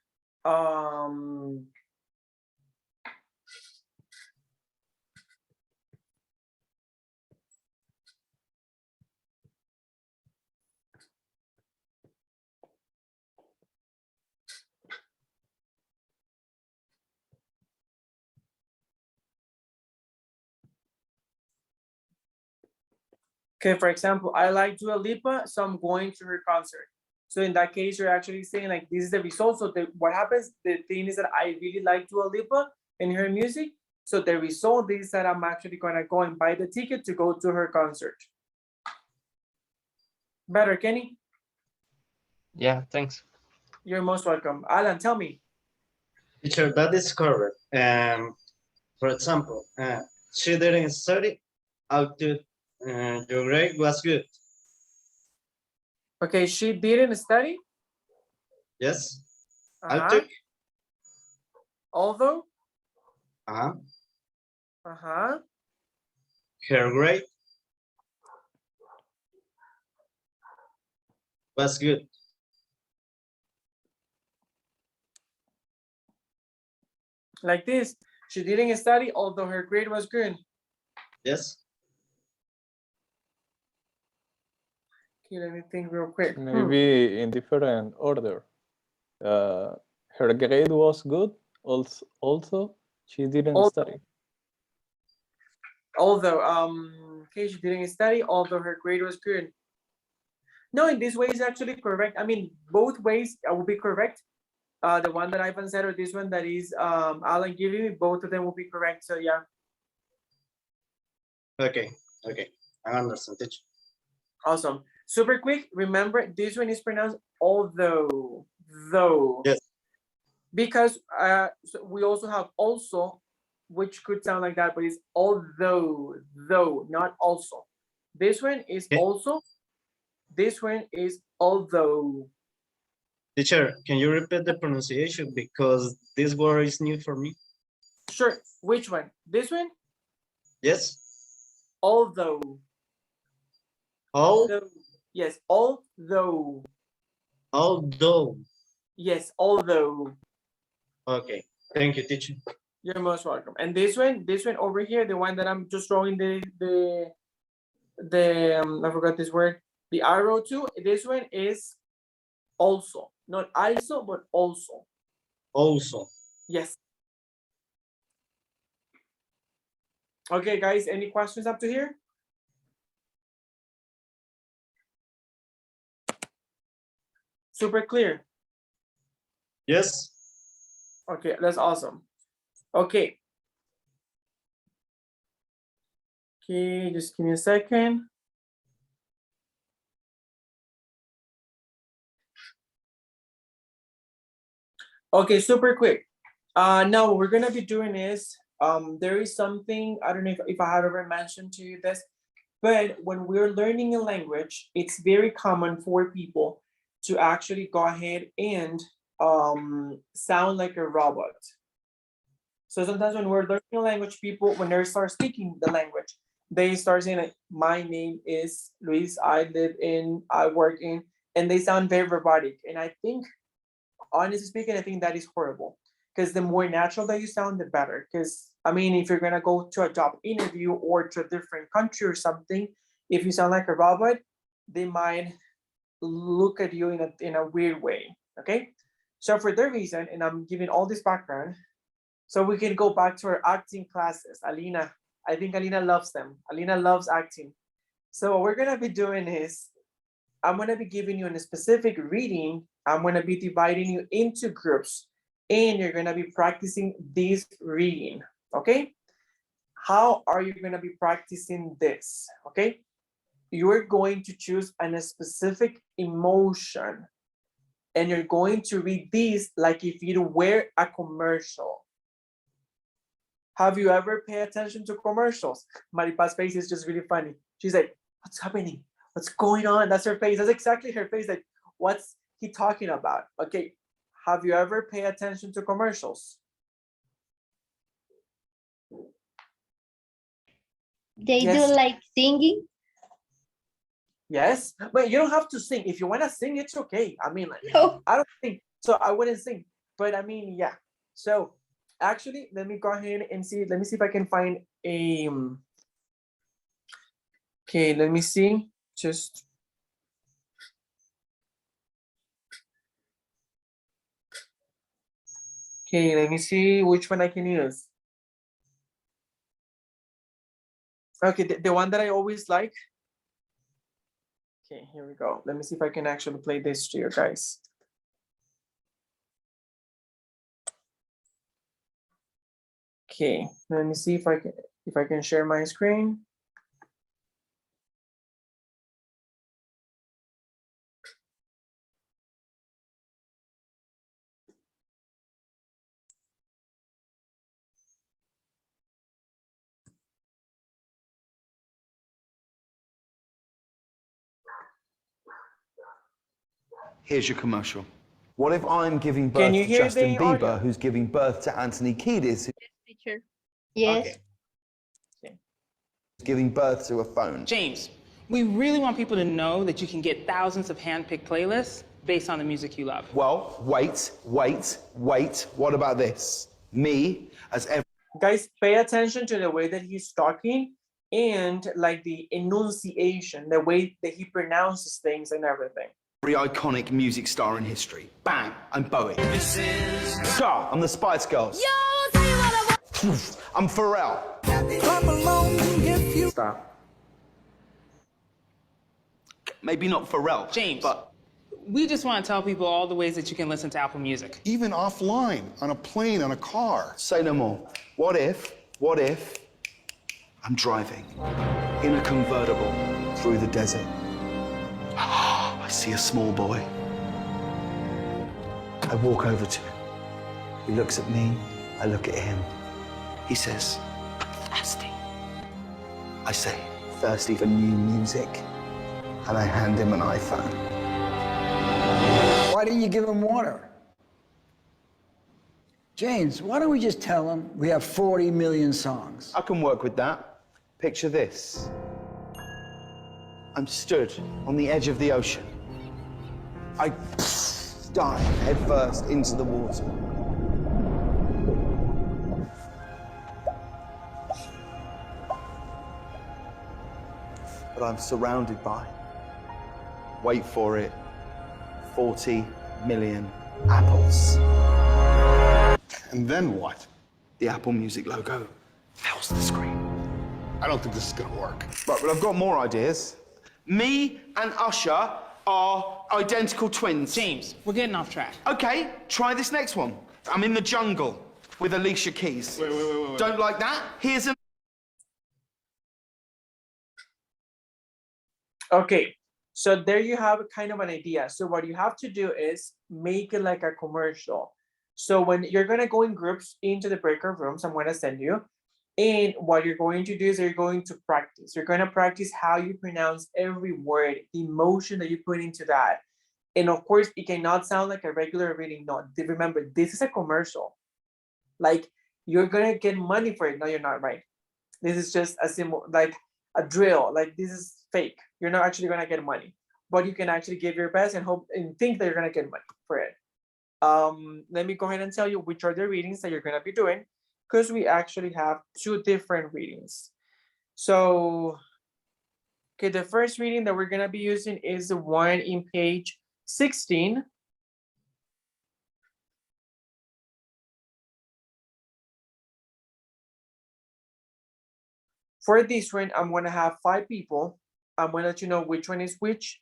A: Okay, for example, I like Dua Lipa, so I'm going to her concert. So in that case, you're actually saying like, this is the result. So what happens, the thing is that I really like Dua Lipa and her music. So the result is that I'm actually gonna go and buy the ticket to go to her concert. Better, Kenny?
C: Yeah, thanks.
A: You're most welcome. Alan, tell me.
F: Teacher, that is correct. For example, she didn't study, although your grade was good.
A: Okay, she didn't study?
F: Yes.
A: Uh-huh. Although?
F: Uh-huh.
A: Uh-huh.
F: Her grade was good.
A: Like this, she didn't study, although her grade was good.
F: Yes.
A: Okay, let me think real quick.
L: Maybe in different order. Her grade was good. Also she didn't study.
A: Although, okay, she didn't study, although her grade was good. No, in this way is actually correct. I mean, both ways will be correct. The one that Ivan said or this one that is Alan giving me, both of them will be correct. So yeah.
F: Okay, I understand, teacher.
A: Awesome. Super quick. Remember, this one is pronounced although, though.
F: Yes.
A: Because so we also have also, which could sound like that, but it's although, though, not also. This one is also. This one is although.
F: Teacher, can you repeat the pronunciation because this word is new for me?
A: Sure. Which one? This one?
F: Yes.
A: Although.
F: Although.
A: Yes, although.
F: Although.
A: Yes, although.
F: Okay. Thank you, teacher.
A: You're most welcome. And this one over here, the one that I'm just drawing the I forgot this word, the arrow to. This one is also, not also, but also.
F: Also.
A: Yes. Okay, guys, any questions up to here? Super clear.
F: Yes.
A: Okay, that's awesome. Okay. Okay, just give me a second. Okay, super quick. Now what we're gonna be doing is, there is something, I don't know if I have ever mentioned to you this, but when we're learning a language, it's very common for people to actually go ahead and sound like a robot. So sometimes when we're learning a language, people, when they start speaking the language, they start saying like, my name is Luis, I live in, I work in, and they sound very robotic. And I think, honestly speaking, I think that is horrible. Because the more natural that you sound, the better. Because I mean, if you're gonna go to a job interview or to a different country or something, if you sound like a robot, they might look at you in a weird way. Okay. So for that reason, and I'm giving all this background, so we can go back to our acting classes. Alina, I think Alina loves them. Alina loves acting. So what we're gonna be doing is, I'm gonna be giving you a specific reading. I'm gonna be dividing you into groups, and you're gonna be practicing this reading, okay? How are you gonna be practicing this, okay? You're going to choose a specific emotion, and you're going to read these like if you were a commercial. Have you ever paid attention to commercials? Maripa's face is just really funny. She's like, what's happening? What's going on? That's her face. That's exactly her face. Like, what's he talking about? Okay, have you ever paid attention to commercials?
M: They
A: Yes.
M: do like singing.
A: Yes, but you don't have to sing. If you want to sing, it's okay. I mean, like,
M: No.
A: I don't sing, so I wouldn't sing. But I mean, yeah. So actually, let me go ahead and see. Let me see if I can find a. Okay, let me see. Just. Okay, let me see which one I can use. Okay, the one that I always like. Okay, here we go. Let me see if I can actually play this to you guys. Okay, let me see if I can share my screen.
N: Here's your commercial. What if I'm giving
A: Can
N: birth
A: you
N: to
A: hear
N: Justin
A: the
N: Bieber,
A: audio?
N: who's giving birth to Anthony Kiedis,
I: Teacher.
M: Yes.
A: Okay.
N: who's giving birth to a phone?
O: James, we really want people to know that you can get thousands of hand-picked playlists based on the music you love.
N: Well, wait. What about this? Me, as every
A: Guys, pay attention to the way that he's talking and like the enunciation, the way that he pronounces things and everything.
N: iconic music star in history. Bang, I'm Bowie. This is Scar, I'm the Spice Girls. I'm Pharrell.
A: Stop.
N: Maybe not Pharrell,
O: James.
N: but
O: We just want to tell people all the ways that you can listen to Apple Music.
P: Even offline, on a plane, on a car.
N: say no more. What if I'm driving in a convertible through the desert? I see a small boy. I walk over to him. He looks at me, I look at him. He says, I'm thirsty. I say, thirsty for new music? And I hand him an iPhone.
Q: Why didn't you give him water? James, why don't we just tell him we have 40 million songs?
N: I can work with that. Picture this. I'm stood on the edge of the ocean. I dive headfirst into the water. But I'm surrounded by, wait for it, 40 million apples.
P: And then what?
N: The Apple Music logo fills the screen.
P: I don't think this is gonna work.
N: Right, but I've got more ideas. Me and Usher are identical twins.
O: James, we're getting off track.
N: Okay, try this next one. I'm in the jungle with Alicia Keys.
P: Wait.
N: Don't like that? Here's an...
A: Okay, so there you have kind of an idea. So what you have to do is make it like a commercial. So when you're gonna go in groups into the breakout rooms, I'm gonna send you. And what you're going to do is you're going to practice. You're gonna practice how you pronounce every word, the emotion that you put into that. And of course, it cannot sound like a regular reading. No, remember, this is a commercial. Like, you're gonna get money for it. No, you're not, right? This is just a symbol, like a drill. Like, this is fake. You're not actually gonna get money, but you can actually give your best and hope and think that you're gonna get money for it. Let me go ahead and tell you which are the readings that you're gonna be doing, because we actually have two different readings. So, okay, the first reading that we're gonna be using is the one in page 16. For this one, I'm gonna have 5 people. I'm gonna let you know which one is which.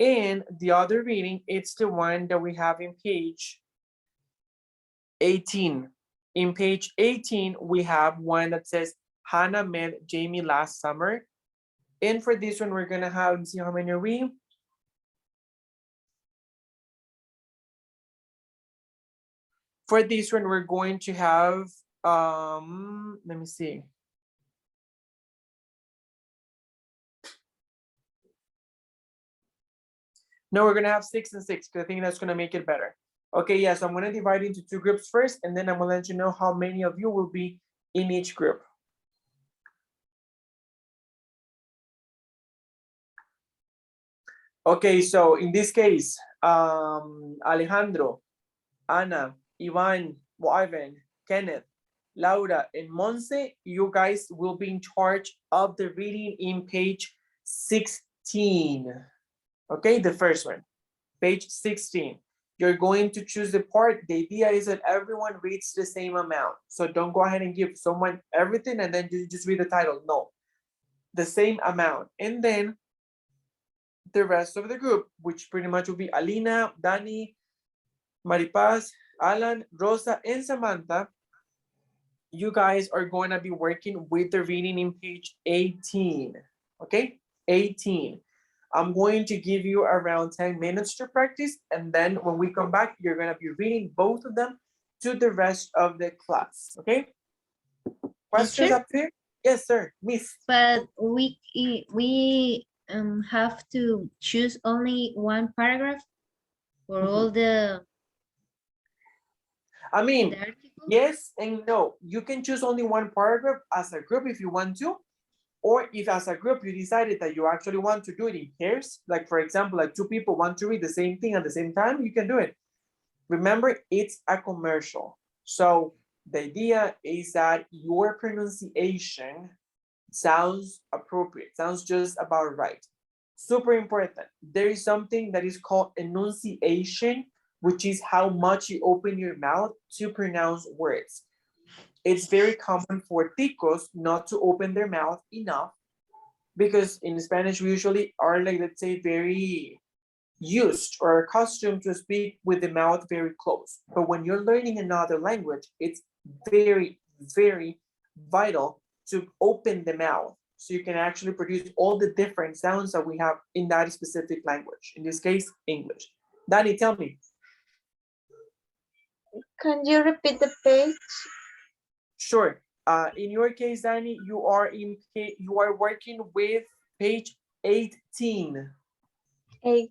A: And the other reading, it's the one that we have in page 18. In page 18, we have one that says, Hannah met Jamie last summer. And for this one, we're gonna have, let's see how many are we? For this one, we're going to have, let me see. No, we're gonna have 6 and 6 because I think that's gonna make it better. Okay, yeah, so I'm gonna divide into 2 groups first, and then I'm gonna let you know how many of you will be in each group. Okay, so in this case, Alejandro, Ana, Ivan, Ivan, Kenneth, Laura, and Monse, you guys will be in charge of the reading in page 16. Okay, the first one, page 16. You're going to choose the part. The idea is that everyone reads the same amount. So don't go ahead and give someone everything and then you just read the title. No, the same amount. And then the rest of the group, which pretty much will be Alina, Dani, Maripaz, Alan, Rosa, and Samantha, you guys are going to be working with the reading in page 18. Okay, 18. I'm going to give you around 10 minutes to practice, and then when we come back, you're going to be reading both of them to the rest of the class. Okay? Questions
M: Teacher?
A: up here? Yes, sir. Miss.
M: But we have to choose only one paragraph for all the
A: I mean,
M: articles?
A: yes and no. You can choose only one paragraph as a group if you want to, or if as a group you decided that you actually want to do it in pairs, like for example, like 2 people want to read the same thing at the same time, you can do it. Remember, it's a commercial. So the idea is that your pronunciation sounds appropriate, sounds just about right. Super important. There is something that is called enunciation, which is how much you open your mouth to pronounce words. It's very common for ticos not to open their mouth enough because in Spanish we usually are like, let's say, very used or accustomed to speak with the mouth very close. But when you're learning another language, it's very, very vital to open the mouth so you can actually produce all the different sounds that we have in that specific language. In this case, English. Danny, tell me.
I: Can you repeat the page?
A: Sure. In your case, Danny, you are working with page 18.
I: 18.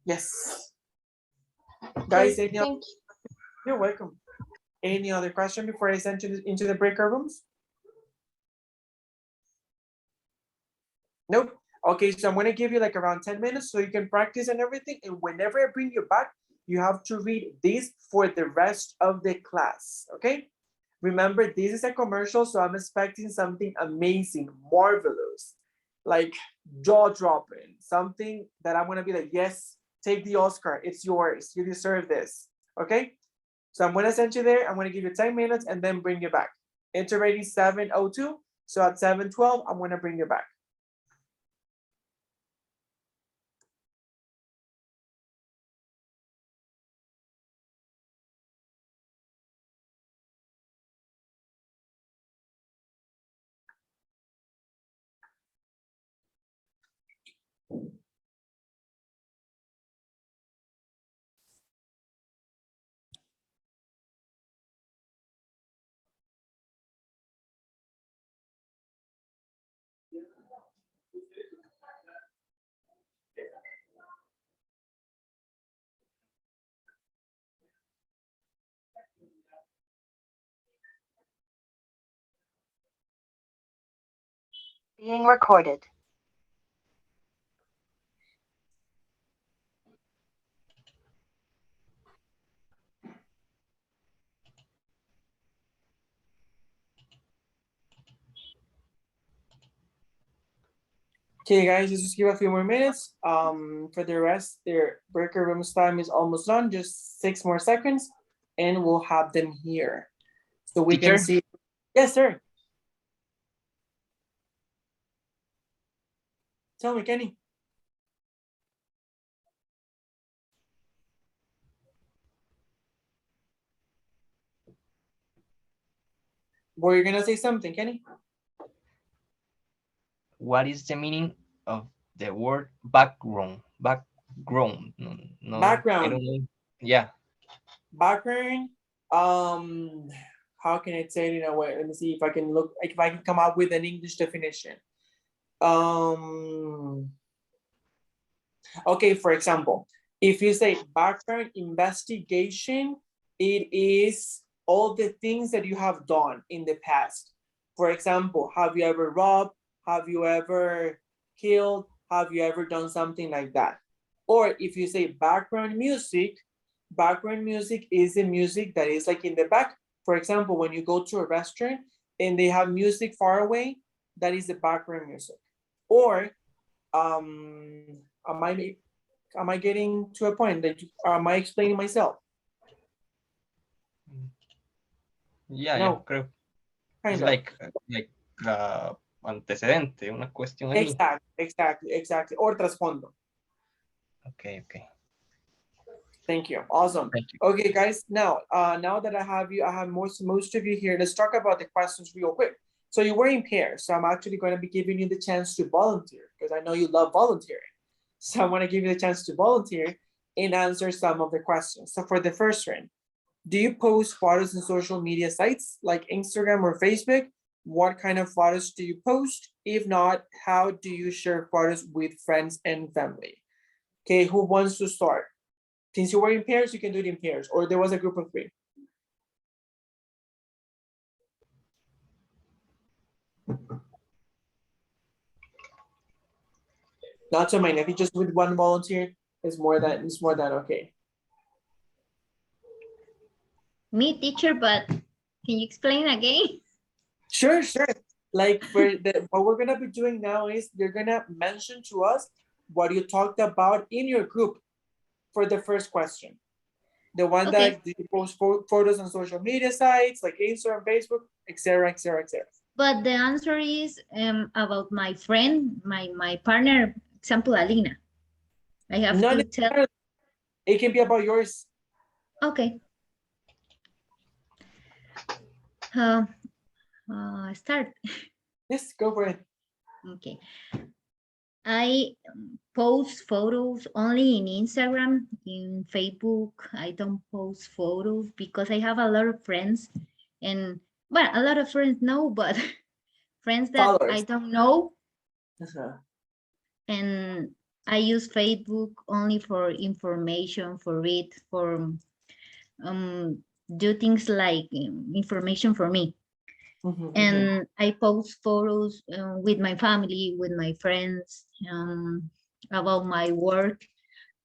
A: Yes.
I: Okay,
A: Guys, you're welcome. Any other question before I send you into the breakout rooms? Nope. Okay, so I'm gonna give you like around 10 minutes so you can practice and everything. And whenever I bring you back, you have to read this for the rest of the class, okay? Remember, this is a commercial, so I'm expecting something amazing, marvelous, like jaw-dropping, something that I'm gonna be like, yes, take the Oscar, it's yours, you deserve this, okay? So I'm gonna send you there, I'm gonna give you 10 minutes and then bring you back. It's already 7:02, so at 7:12, I'm gonna bring you back.
R: Being recorded.
A: Okay, guys, just give a few more minutes. For the rest, their breaker rooms time is almost done. Just 6 more seconds, and we'll have them here, so we can
C: Teacher?
A: see. Yes, sir. Tell me, Kenny. Were you gonna say something, Kenny?
C: What is the meaning of the word background? Background. No, no, I
A: Background.
C: don't know. Yeah.
A: Background. How can I say it in a way? Let me see if I can look. If I can come up with an English definition. Okay, for example, if you say background investigation, it is all the things that you have done in the past. For example, have you ever robbed? Have you ever killed? Have you ever done something like that? Or if you say background music is the music that is like in the back. For example, when you go to a restaurant and they have music far away, that is the background music. Or am I getting to a point that am I explaining myself?
C: Yeah,
A: No.
C: yo creo. It's
A: Kind of.
C: like antecedente, una cuestión ahí.
A: Exactly. Or trasfondo.
C: Okay.
A: Thank you. Awesome.
C: Thank you.
A: Okay, guys. Now that I have most of you here. Let's talk about the questions real quick. So you were in pairs. So I'm actually going to be giving you the chance to volunteer because I know you love volunteering. So I want to give you the chance to volunteer and answer some of the questions. So for the first one, do you post photos in social media sites like Instagram or Facebook? What kind of photos do you post? If not, how do you share photos with friends and family? Okay, who wants to start? Since you were in pairs, you can do it in pairs, or there was a group of 3. Not so many. If you just with one volunteer, it's more than okay.
M: Me, teacher, but can you explain again?
A: Sure. Like for what we're gonna be doing now is you're gonna mention to us what you talked about in your group for the first question. The one that you post photos on social media sites like Instagram, Facebook, etc.
M: But the answer is about my friend, my partner, example, Alina. I have to tell.
A: It can be about yours.
M: Okay. Start.
A: Yes, go for it.
M: Okay. I post photos only in Instagram, in Facebook. I don't post photos because I have a lot of friends, and well, a lot of friends know, but friends that
A: Followers.
M: I don't know.
A: Uh-huh.
M: And I use Facebook only for information, for read, for do things like information for me. And I post photos with my family, with my friends, about my work,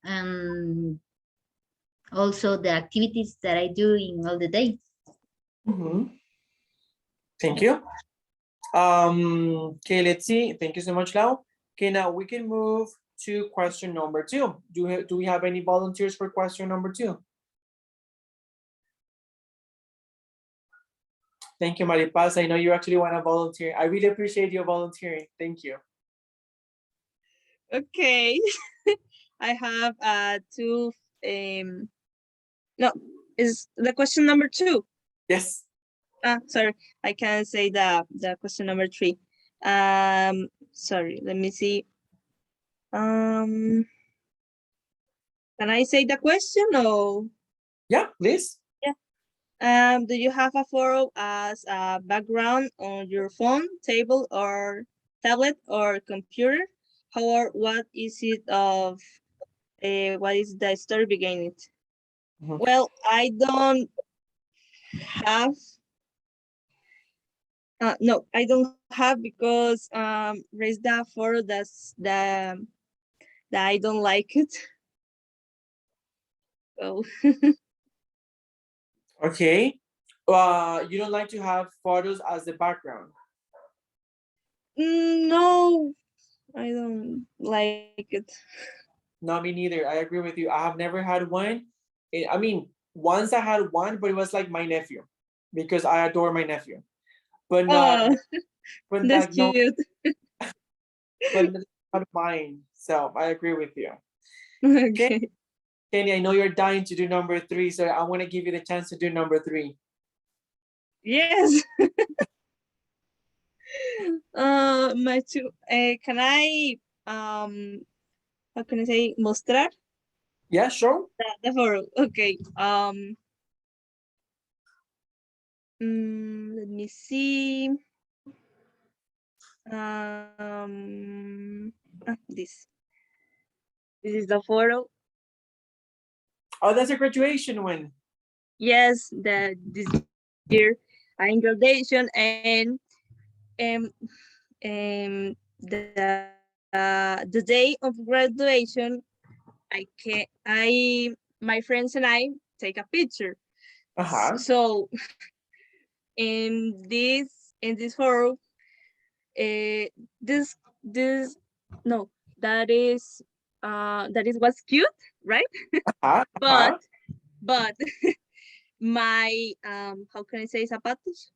M: and also the activities that I do in all the day.
A: Thank you. Okay, let's see. Thank you so much, Lau. Okay, now we can move to question number 2. Do we have any volunteers for question number 2? Thank you, Maripaz. I know you actually want to volunteer. I really appreciate you volunteering. Thank you.
D: Okay. I have 2. No, is the question number 2?
A: Yes.
D: Sorry, I can't say the question number 3. Sorry, let me see. Can I say the question or?
A: Yeah, please.
D: Yeah. Do you have a photo as a background on your phone, table, or tablet or computer? Or what is it of? What is the story behind it? Well, I don't have. No, I don't have because raise that photo that I don't like it. So.
A: Okay. You don't like to have photos as the background?
D: No, I don't like it.
A: No, me neither. I agree with you. I have never had one. I mean, once I had one, but it was like my nephew because I adore my nephew. But not.
D: That's cute.
A: But not mine. So I agree with you.
D: Okay.
A: Kenny, I know you're dying to do number 3, so I want to give you the chance to do number 3.
D: Yes. My two. Can I how can I say mostrar?
A: Yeah, sure.
D: The photo. Okay. Let me see. This. This is the photo.
A: Oh, that's a graduation one.
D: Yes, this year in graduation and the day of graduation, my friends and I take a picture. So in this photo, this no, that is what's cute, right? But my how can I say zapatos?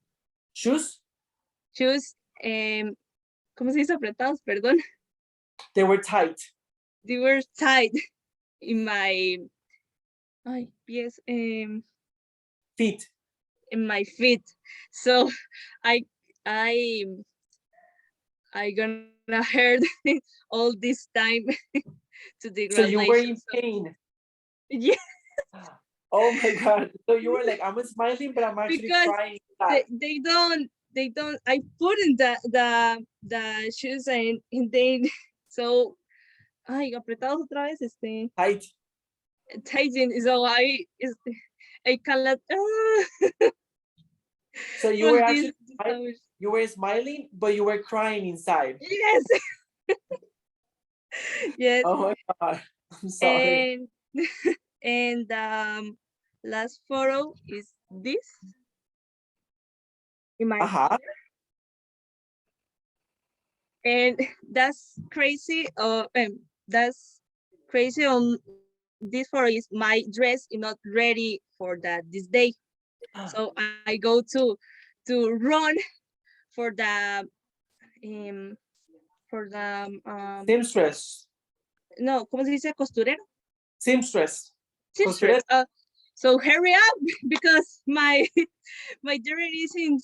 A: Shoes?
D: Shoes, ¿cómo se dice apretados? Perdón.
A: They were tight.
D: They were tight in my pies,
A: feet.
D: In my feet. So I gonna hurt all this time to the
A: So you were in
D: graduation.
A: pain.
D: Yeah.
A: Oh my God. So you were like, I'm smiling, but I'm actually
D: Because
A: crying.
D: they don't I put in the shoes and they so apretados otra vez
A: tight.
D: Tighten, so I cannot
A: So you were actually you were smiling, but you were crying inside.
D: Yes. Yes.
A: Oh my God. I'm sorry.
D: And last photo is this in my and that's crazy. That's crazy. On this photo is my dress is not ready for this day, so I go to run for the
A: seamstress.
D: No, ¿cómo se dice? Costurero.
A: Seamstress.
D: Seamstress. So hurry up because my dinner is in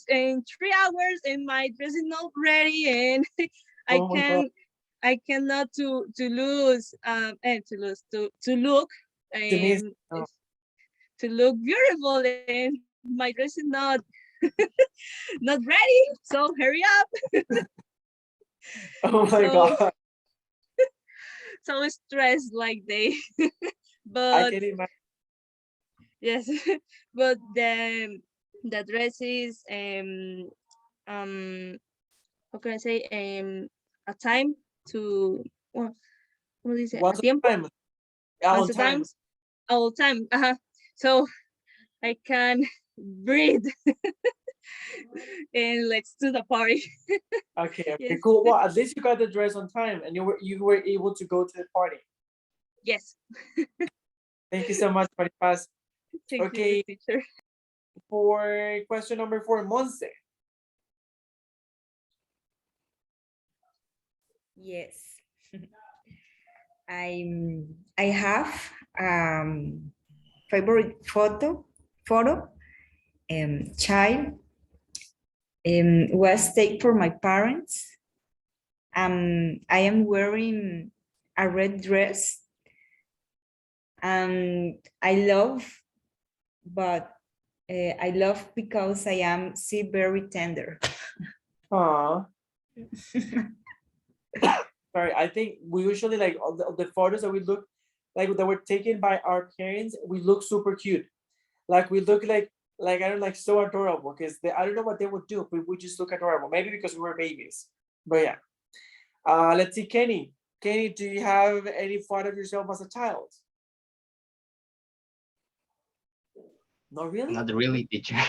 D: 3 hours and my dress is not ready and I cannot to lose and to look and to look beautiful and my dress is not not ready. So hurry up.
A: Oh my God.
D: So stressed like they but
A: I can imagine.
D: Yes, but the dress is how can I say a time to ¿cómo dice?
A: What's
D: A tiempo?
A: time? All time.
D: All time. So I can breathe and let's do the party.
A: Okay,
D: Yes.
A: cool. Well, at least you got the dress on time and you were able to go to the party.
D: Yes.
A: Thank you so much, Maripaz.
D: Thank you, teacher.
A: For question number 4, Monse.
B: Yes. I have favorite photo child was taken for my parents. I am wearing a red dress and I love because I am very tender.
A: Aww. Sorry, I think we usually like all the photos that we look like that were taken by our parents, we look super cute. Like we look like I don't like so adorable because I don't know what they would do, but we just look adorable. Maybe because we were babies. But yeah. Let's see, Kenny. Kenny, do you have any photo of yourself as a child? Not really?
C: Not really, teacher.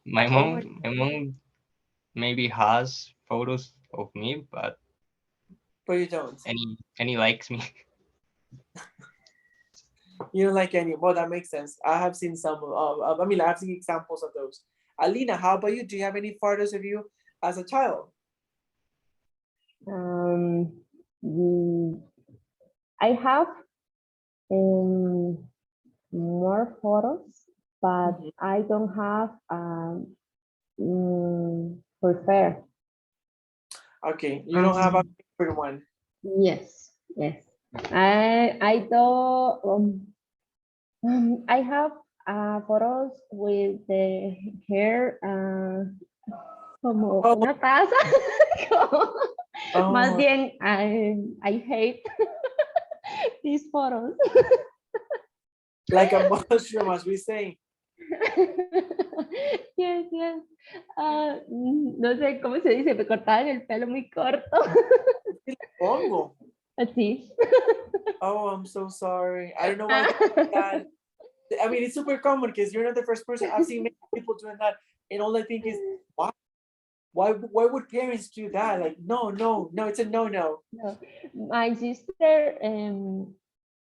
C: My mom maybe has photos of me, but
A: you don't.
C: Any likes me.
A: You don't like any. Well, that makes sense. I have seen some. I mean, I've seen examples of those. Alina, how about you? Do you have any photos of you as a child?
R: Mm, I have more photos, but I don't have prefer.
A: Okay, you don't have a favorite one.
R: Yes, yes. I don't. I have photos with the hair como una taza. Más
A: Oh,
R: bien, I hate these photos.
A: like a mushroom, as we say.
R: Yes, yes. No sé cómo se dice, me cortaban el pelo muy corto.
A: Hongo.
R: Así.
A: Oh, I'm so sorry. I don't know why they do that. I mean, it's super common because you're not the first person. I've seen many people doing that, and all I think is, why? Why would parents do that? Like, no, no, no, it's a no.
R: No. My sister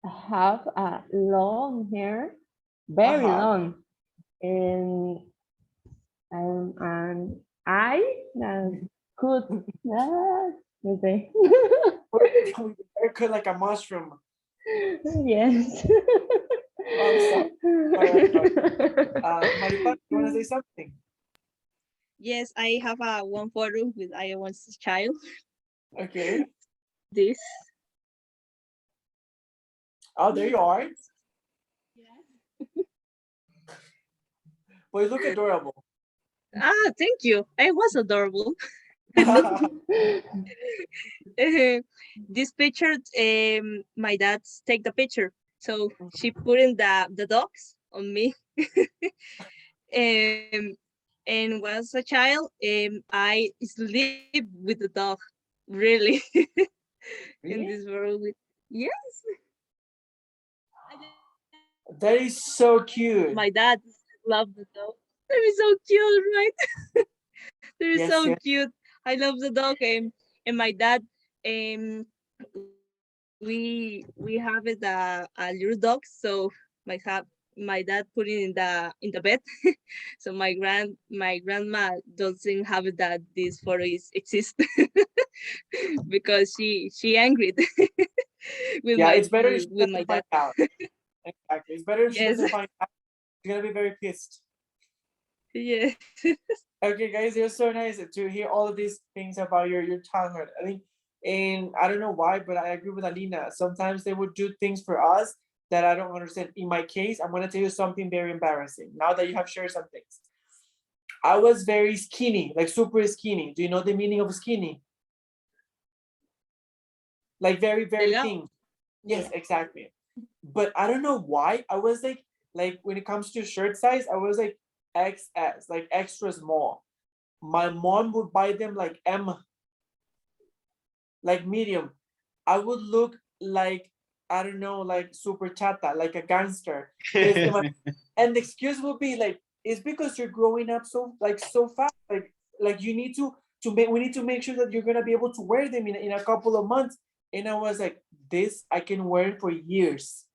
R: have long hair, very long, and I could no sé.
A: Haircut like a mushroom.
R: Yes.
A: Oh, I'm sorry. Maripa, you want to say something?
D: Yes, I have one photo with I was a child.
A: Okay.
D: This.
A: Oh, there you are. Well, you look adorable.
D: Thank you. I was adorable. This picture, my dad take the picture, so she put in the dogs on me. And was a child, I sleep with the dog, really. In this world, yes.
A: That is so cute.
D: My dad loved the dog. They're so cute, right? They're
A: Yes,
D: so
A: yes.
D: cute. I love the dog, and my dad, we have it a little dog, so my dad put it in the bed. So my grandma doesn't have that this photo exists because she angry with
A: Yeah, it's better if she
D: with my
A: doesn't find
D: dad.
A: out. Exactly. It's better if she
D: Yes.
A: doesn't find out. She's gonna be very pissed.
D: Yeah.
A: Okay, guys, it was so nice to hear all of these things about your childhood. I think, and I don't know why, but I agree with Alina. Sometimes they would do things for us that I don't understand. In my case, I'm gonna tell you something very embarrassing. Now that you have shared some things, I was very skinny, like super skinny. Do you know the meaning of skinny? Like very, very
D: Delgado.
A: thin. Yes, exactly. But I don't know why I was like when it comes to shirt size, I was like XS, like extra small. My mom would buy them like M, like medium. I would look like, I don't know, like super chata, like a gangster. And the excuse would be like, it's because you're growing up so fast. Like you need to make we need to make sure that you're gonna be able to wear them in a couple of months. And I was like, this I can wear for years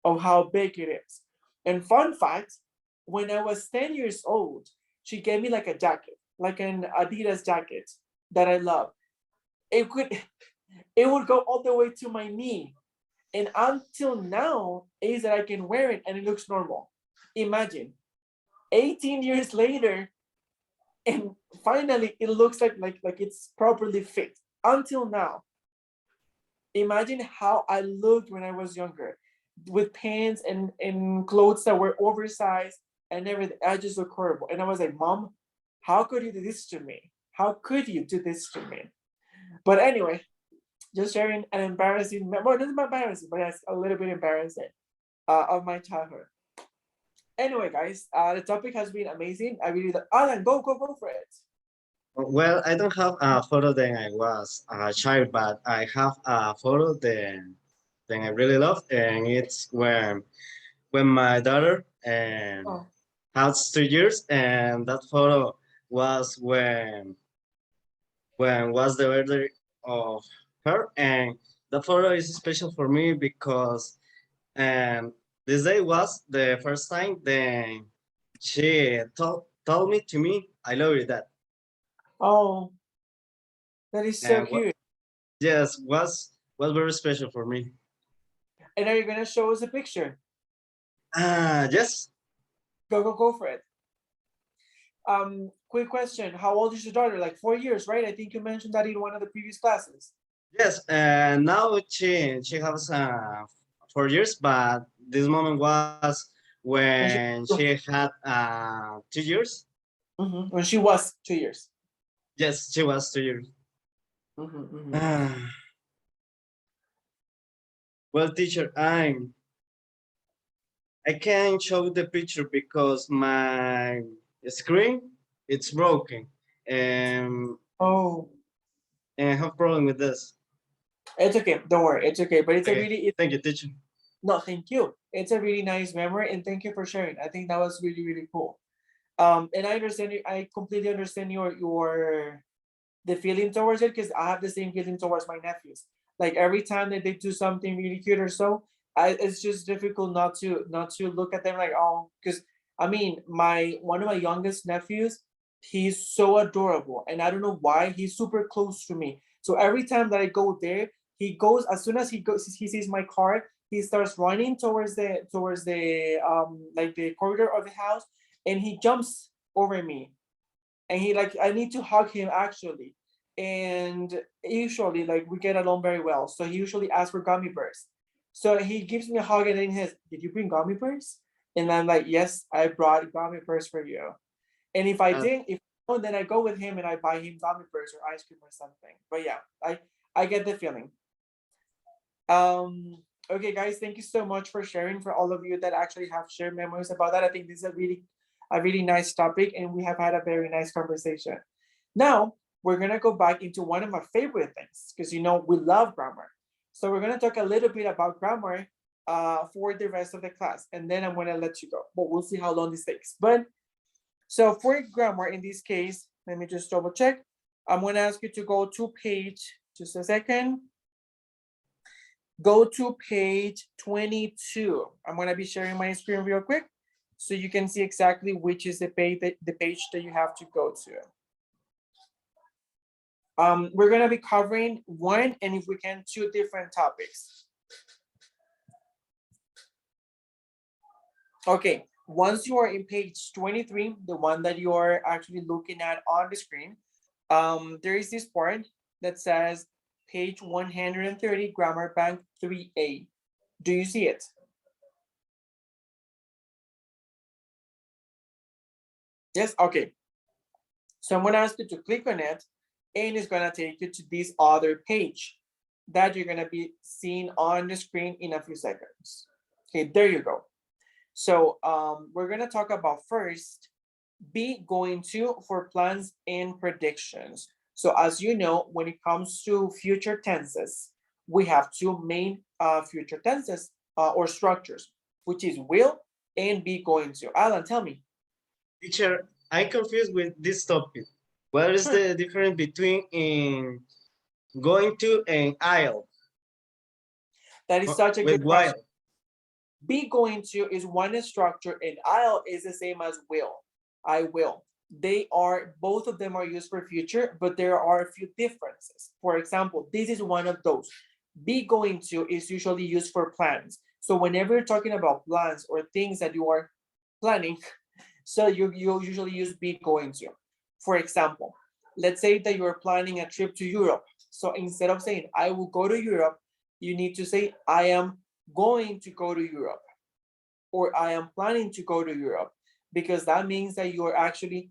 A: of how big it is. And fun fact, when I was 10 years old, she gave me like a jacket, like an Adidas jacket that I love. It would go all the way to my knee. And until now, is that I can wear it and it looks normal. Imagine 18 years later, and finally it looks like it's properly fit until now. Imagine how I looked when I was younger with pants and clothes that were oversized and everything. I just look horrible. And I was like, Mom, how could you do this to me? How could you do this to me? But anyway, just sharing an embarrassing, well, not embarrassing, but it's a little bit embarrassing of my childhood. Anyway, guys, the topic has been amazing. I really, Alan, go for it.
F: Well, I don't have a photo that I was a child, but I have a photo that I really love, and it's when my daughter has 2 years, and that photo was when was the birthday of her, and the photo is special for me because this day was the first time that she told me to me, I love you, Dad.
A: Oh, that is so cute.
F: Yes, was very special for me.
A: And are you gonna show us a picture?
F: Yes.
A: Go for it. Quick question. How old is your daughter? Like 4 years, right? I think you mentioned that in one of the previous classes.
F: Yes, now she has 4 years, but this moment was when she had 2 years.
A: When she was 2 years.
F: Yes, she was 2 years. Well, teacher, I can't show the picture because my screen it's broken, and I have problem with this.
A: It's okay. Don't worry. It's okay. But it's a
F: Okay,
A: really
F: thank you, teacher.
A: no, thank you. It's a really nice memory, and thank you for sharing. I think that was really, really cool. And I understand you. I completely understand your the feeling towards it, because I have the same feeling towards my nephews. Like every time that they do something really cute or so, it's just difficult not to look at them like, oh, because I mean, one of my youngest nephews, he's so adorable, and I don't know why he's super close to me. So every time that I go there, he goes as soon as he sees my car, he starts running towards the like the corridor of the house, and he jumps over me, and he like I need to hug him actually. And usually like we get along very well. So he usually asks for gummy bears. So he gives me a hug and then he says, "Did you bring gummy bears?" And I'm like, "Yes, I brought gummy bears for you." And if I didn't, if no, then I go with him and I buy him gummy bears or ice cream or something. But yeah, I get the feeling. Okay, guys, thank you so much for sharing. For all of you that actually have shared memories about that, I think this is a really nice topic, and we have had a very nice conversation. Now we're gonna go back into one of my favorite things, because you know we love grammar. So we're gonna talk a little bit about grammar for the rest of the class, and then I'm gonna let you go. But we'll see how long this takes. But so for grammar in this case, let me just double check. I'm gonna ask you to go to page, just a second. Go to page 22. I'm gonna be sharing my screen real quick so you can see exactly which is the page that you have to go to. We're gonna be covering one, and if we can, two different topics. Okay, once you are in page 23, the one that you are actually looking at on the screen, there is this part that says page 130, Grammar Bank 3A. Do you see it? Yes, okay. So I'm gonna ask you to click on it, and it's gonna take you to this other page that you're gonna be seeing on the screen in a few seconds. Okay, there you go. So we're gonna talk about first, be going to for plans and predictions. So as you know, when it comes to future tenses, we have two main future tenses or structures, which is will and be going to. Alan, tell me.
F: Teacher, I'm confused with this topic. What is the difference between in going to and I'll?
A: That is such a
F: With
A: good question.
F: while.
A: Be going to is one structure, and I'll is the same as will. I will. They are, both of them are used for future, but there are a few differences. For example, this is one of those. Be going to is usually used for plans. So whenever you're talking about plans or things that you are planning, so you usually use be going to. For example, let's say that you're planning a trip to Europe. So instead of saying I will go to Europe, you need to say I am going to go to Europe, or I am planning to go to Europe, because that means that you're actually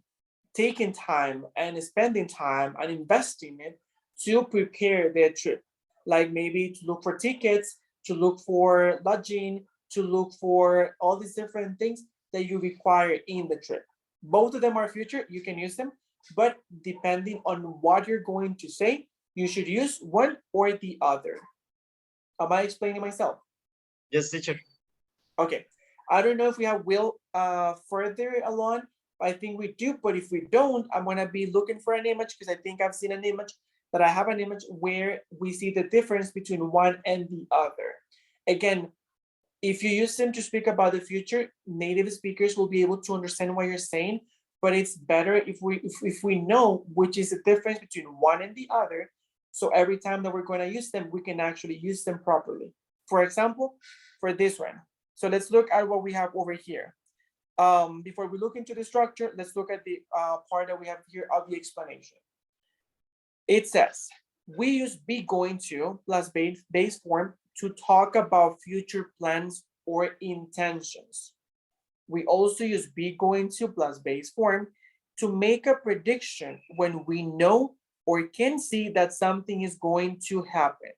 A: taking time and spending time and investing it to prepare their trip. Like maybe to look for tickets, to look for lodging, to look for all these different things that you require in the trip. Both of them are future, you can use them, but depending on what you're going to say, you should use one or the other. Am I explaining myself?
F: Yes, teacher.
A: Okay. I don't know if we have will further along. I think we do, but if we don't, I'm gonna be looking for an image, because I think I've seen an image, that I have an image where we see the difference between one and the other. Again, if you use them to speak about the future, native speakers will be able to understand what you're saying, but it's better if we know which is the difference between one and the other, So every time that we're going to use them, we can actually use them properly. For example, for this one. So let's look at what we have over here. Before we look into the structure, let's look at the part that we have here of the explanation. It says, we use be going to plus base form to talk about future plans or intentions. We also use be going to plus base form to make a prediction when we know or can see that something is going to happen.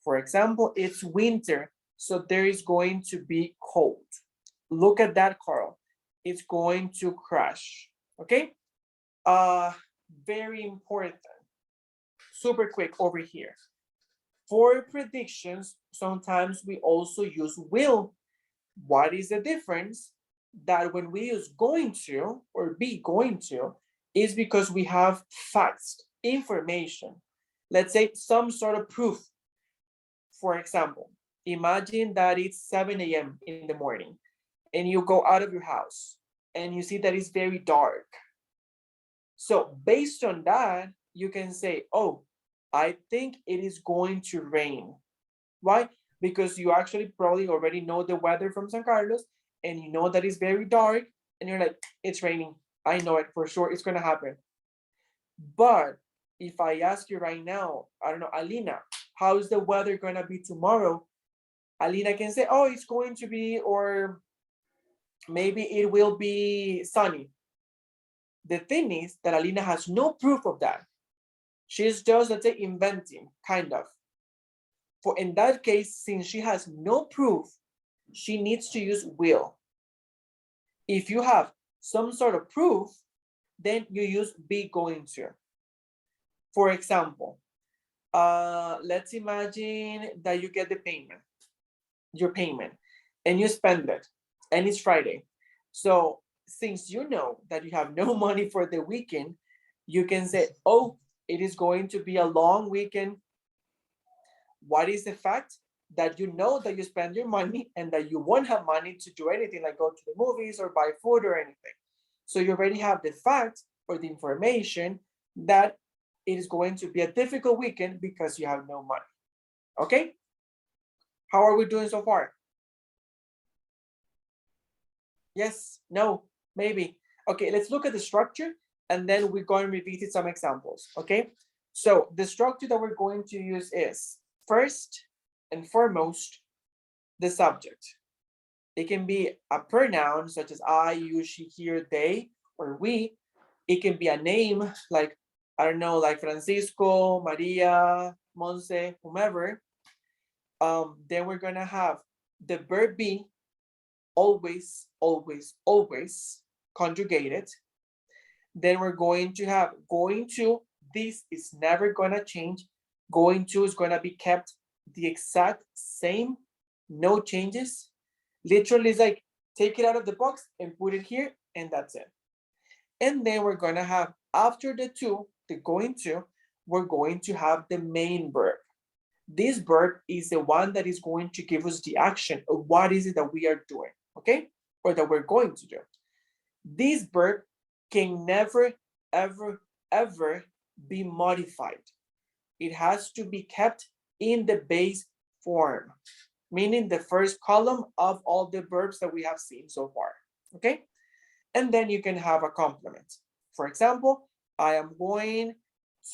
A: For example, it's winter, so there is going to be cold. Look at that, Carl. It's going to crash, okay? Very important. Super quick over here. For predictions, sometimes we also use will. What is the difference? That when we use going to or be going to is because we have facts, information. Let's say some sort of proof. For example, imagine that it's 7 a.m. in the morning and you go out of your house and you see that it's very dark. So based on that, you can say, oh, I think it is going to rain. Why? Because you actually probably already know the weather from San Carlos and you know that it's very dark and you're like, it's raining. I know it for sure, it's gonna happen. But if I ask you right now, I don't know, Alina, how is the weather gonna be tomorrow? Alina can say, oh, it's going to be, or maybe it will be sunny. The thing is that Alina has no proof of that. She's just, let's say, inventing, kind of. For in that case, since she has no proof, she needs to use will. If you have some sort of proof, then you use be going to. For example, let's imagine that you get the payment, your payment, and you spend it, and it's Friday. So since you know that you have no money for the weekend, you can say, oh, it is going to be a long weekend. What is the fact? That you know that you spend your money and that you won't have money to do anything like go to the movies or buy food or anything. So you already have the fact or the information that it is going to be a difficult weekend because you have no money. Okay? How are we doing so far? Yes, no, maybe. Okay, let's look at the structure and then we're going to revisit some examples, okay? So the structure that we're going to use is first and foremost, the subject. It can be a pronoun such as I, you, she, he, they, or we. It can be a name like, I don't know, like Francisco, Maria, Monse, whomever. Then we're gonna have the verb be, always, always, always, conjugated. Then we're going to have going to. This is never gonna change. Going to is gonna be kept the exact same, no changes. Literally, it's like take it out of the box and put it here, and that's it. And then we're gonna have after the to, the going to, we're going to have the main verb. This verb is the one that is going to give us the action of what is it that we are doing, okay? Or that we're going to do. This verb can never, ever, ever be modified. It has to be kept in the base form, meaning the first column of all the verbs that we have seen so far, okay? And then you can have a complement. For example, I am going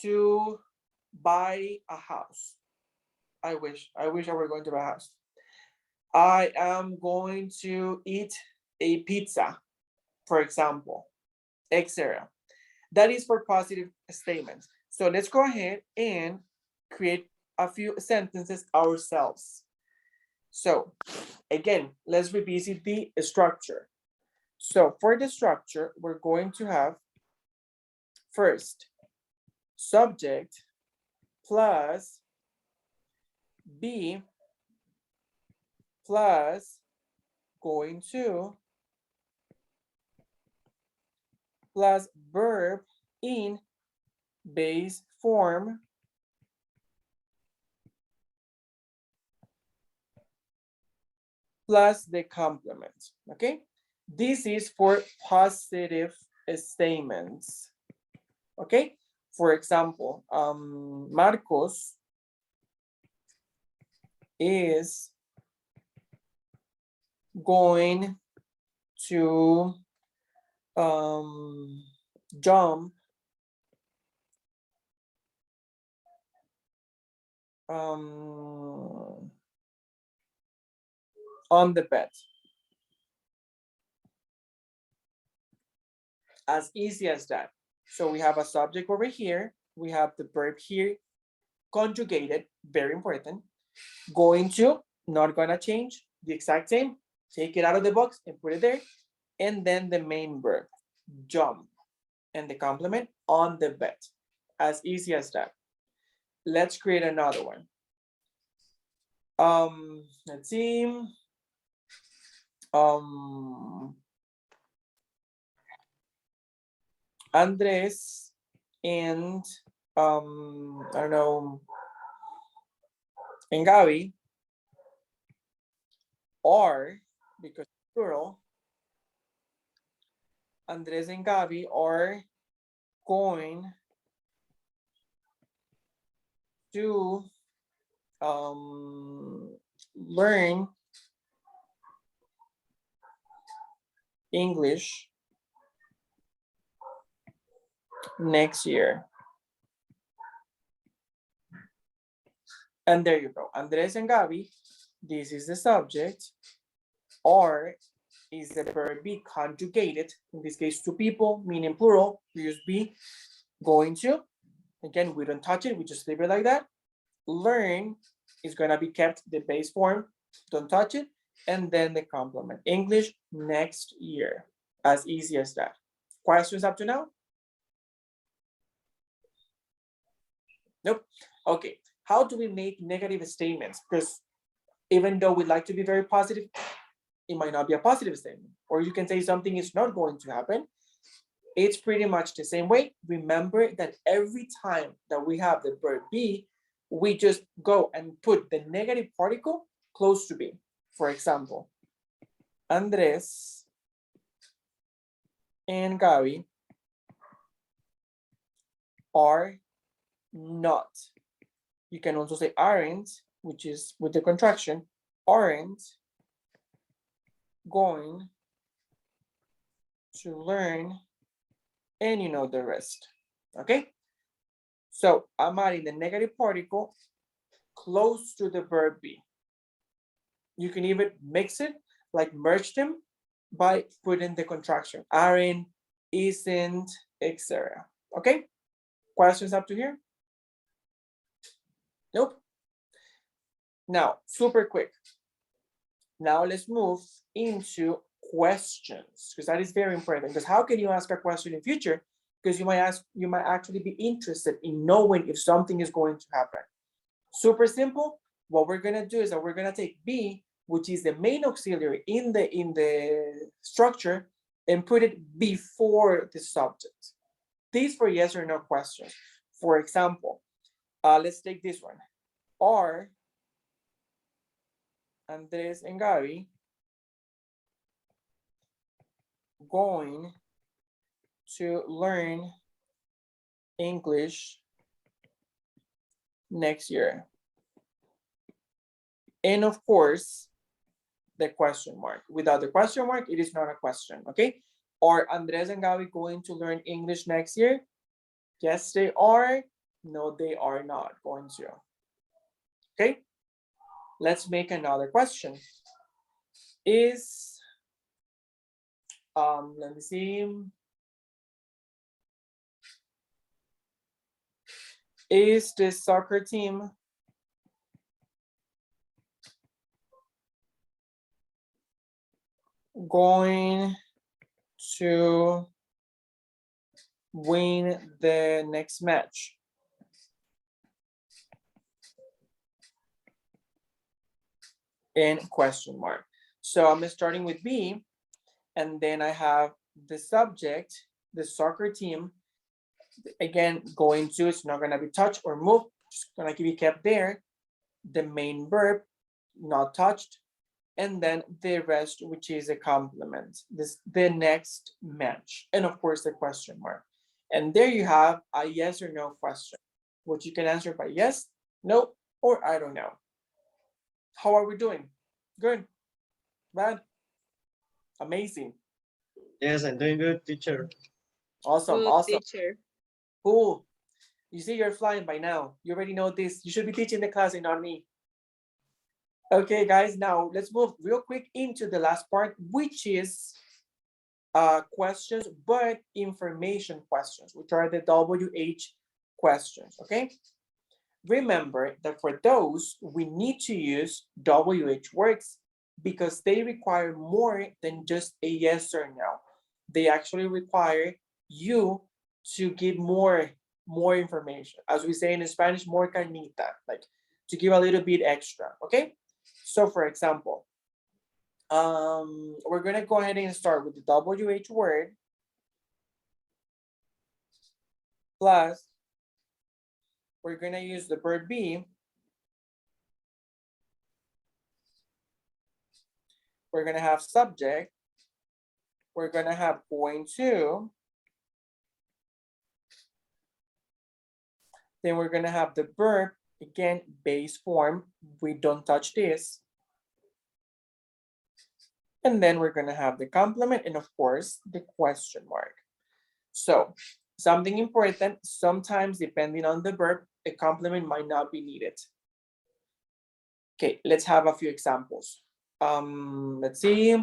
A: to buy a house. I wish I were going to buy a house. I am going to eat a pizza, for example, etc. That is for positive statements. So let's go ahead and create a few sentences ourselves. So again, let's revisit the structure. So for the structure, we're going to have first subject plus be plus going to plus verb in base form plus the complement, okay? This is for positive statements, okay? For example, Marcos is going to jump on the bed. As easy as that. So we have a subject over here. We have the verb here, conjugated, very important. Going to, not gonna change, the exact same. Take it out of the box and put it there. And then the main verb, jump, and the complement, on the bed. As easy as that. Let's create another one. Let's see. Andres and I don't know, and Gabi are, because plural, Andres and Gabi are going to learn English next year. And there you go. Andres and Gabi, this is the subject. Are is the verb be conjugated. In this case, two people, meaning plural. We use be. Going to. Again, we don't touch it. We just leave it like that. Learn is going to be kept the base form. Don't touch it. And then the complement. English next year. As easy as that. Questions up to now? Nope. Okay. How do we make negative statements? Because even though we like to be very positive, it might not be a positive statement. Or you can say something is not going to happen. It's pretty much the same way. Remember that every time that we have the verb be, we just go and put the negative particle close to be. For example, Andres and Gabi are not. You can also say aren't, which is with the contraction, aren't going to learn, and you know the rest. Okay? So I'm adding the negative particle close to the verb be. You can even mix it, like merge them by putting the contraction. Aren't, isn't, etc. Okay? Questions up to here? Nope. Now, super quick. Now let's move into questions, because that is very important. Because how can you ask a question in future? Because you might actually be interested in knowing if something is going to happen. Super simple. What we're gonna do is that we're gonna take be, which is the main auxiliary in the structure, and put it before the subject. These for yes or no questions. For example, let's take this one. Are Andres and Gabi going to learn English next year? And of course, the question mark. Without the question mark, it is not a question, okay? Are Andres and Gabi going to learn English next year? Yes, they are. No, they are not going to. Okay? Let's make another question. Is, let me see. Is the soccer team going to win the next match? And question mark. So I'm starting with B, and then I have the subject, the soccer team. Again, going to, it's not gonna be touched or moved, just gonna be kept there. The main verb, not touched, and then the rest, which is a complement. This the next match, and of course the question mark. And there you have a yes or no question, which you can answer by yes, no, or I don't know. How are we doing? Good, bad, amazing.
F: Yes, I'm doing good, teacher.
A: Awesome,
D: Good,
A: awesome.
D: teacher.
A: Cool. You see, you're flying by now. You already know this. You should be teaching the class and not me. Okay, guys, now let's move real quick into the last part, which is questions, but information questions, which are the WH questions, okay? Remember that for those, we need to use WH words because they require more than just a yes or no. They actually require you to give more information. As we say in Spanish, more carnita, like to give a little bit extra, okay? So for example, we're gonna go ahead and start with the WH word plus we're gonna use the verb be. We're gonna have subject. We're gonna have going to. Then we're gonna have the verb, again, base form. We don't touch this. And then we're gonna have the complement and of course, the question mark. So something important, sometimes depending on the verb, a complement might not be needed. Okay, let's have a few examples. Let's see.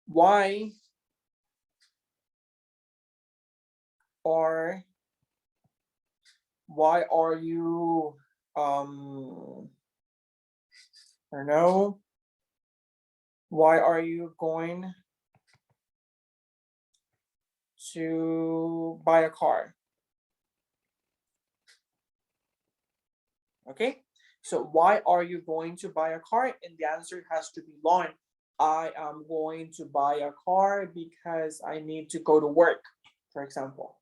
A: Why are you, I don't know, why are you going to buy a car? Okay, so why are you going to buy a car? And the answer has to be long. I am going to buy a car because I need to go to work, for example,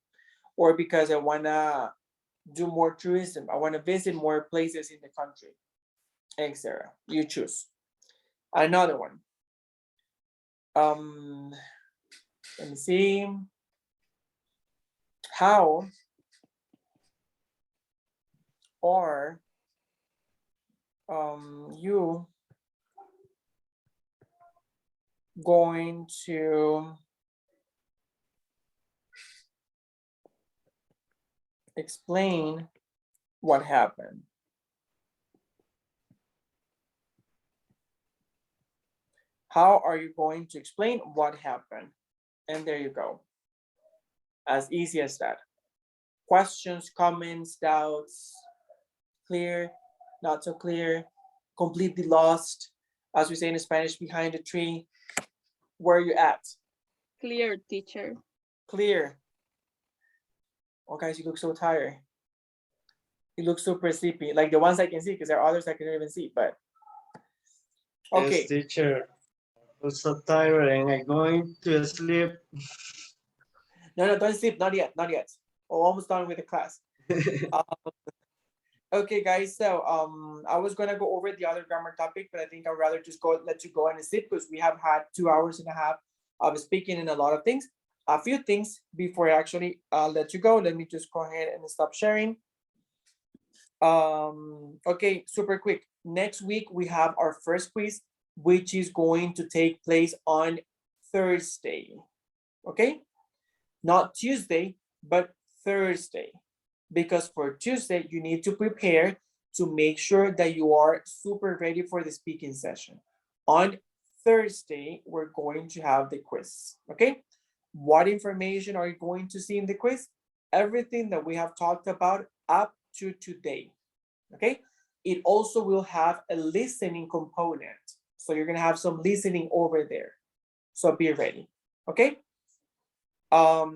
A: or because I wanna do more tourism. I wanna visit more places in the country, etc. You choose. Another one. Let me see. How are you going to explain what happened? How are you going to explain what happened? And there you go. As easy as that. Questions, comments, doubts, clear, not so clear, completely lost. As we say in Spanish, behind the tree. Where are you at?
D: Clear, teacher.
A: Clear. Oh, guys, you look so tired. You look super sleepy. Like the ones I can see, because there are others I can't even see, but. Okay.
F: Yes, teacher. I'm so tired and I'm going to sleep.
A: No, don't sleep. Not yet. Not yet. We're almost done with the class. Okay, guys. So I was gonna go over the other grammar topic, but I think I'd rather just let you go and sleep because we have had 2.5 hours of speaking and a lot of things. A few things before I actually let you go. Let me just go ahead and stop sharing. Okay, super quick. Next week we have our first quiz, which is going to take place on Thursday. Okay, not Tuesday, but Thursday. Because for Tuesday, you need to prepare to make sure that you are super ready for the speaking session. On Thursday, we're going to have the quiz, okay? What information are you going to see in the quiz? Everything that we have talked about up to today, okay? It also will have a listening component. So you're gonna have some listening over there. So be ready, okay?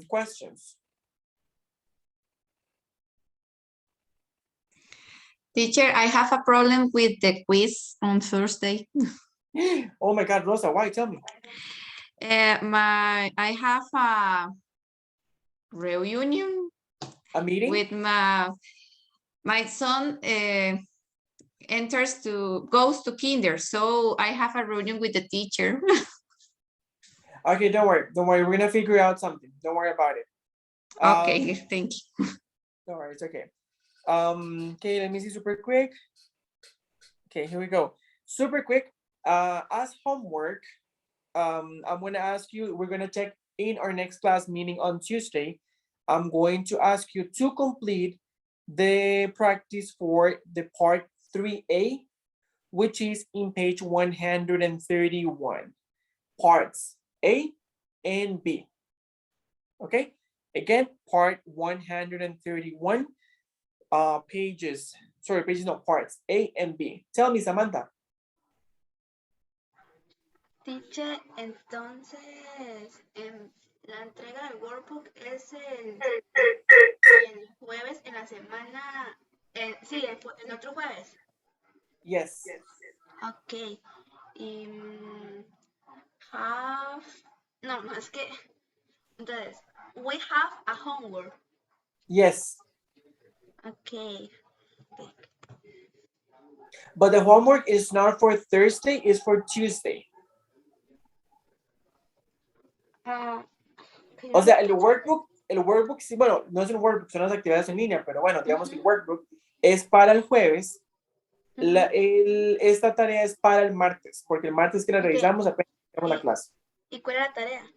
A: Questions?
J: Teacher, I have a problem with the quiz on Thursday.
A: Oh my God, Rosa, why? Tell me.
J: I have a reunion.
A: A meeting?
J: With my son goes to kinder, so I have a reunion with the teacher.
A: Okay, don't worry. We're gonna figure out something. Don't worry about it.
J: Okay, thank you.
A: No worries, okay. Okay, let me see super quick. Okay, here we go. Super quick. As homework, I'm gonna ask you, we're gonna check in our next class, meaning on Tuesday. I'm going to ask you to complete the practice for the part 3A, which is in page 131. Parts A and B. Okay, again, part 131, pages, no, parts A and B. Tell me, Samantha.
H: Teacher, entonces, la entrega del workbook es el jueves en la semana, sí, el otro jueves.
A: Yes.
H: Ok. Y no, es que, entonces, we have a homework.
A: Yes.
H: Okay.
A: But the homework is not for Thursday, it's for Tuesday. O sea, el workbook, sí, bueno, no es un workbook, son las actividades en línea, pero bueno, digamos que el workbook es para el jueves. Esta tarea es para el martes, porque el martes que la revisamos apenas tenemos la clase.
H: ¿Y cuál es la tarea?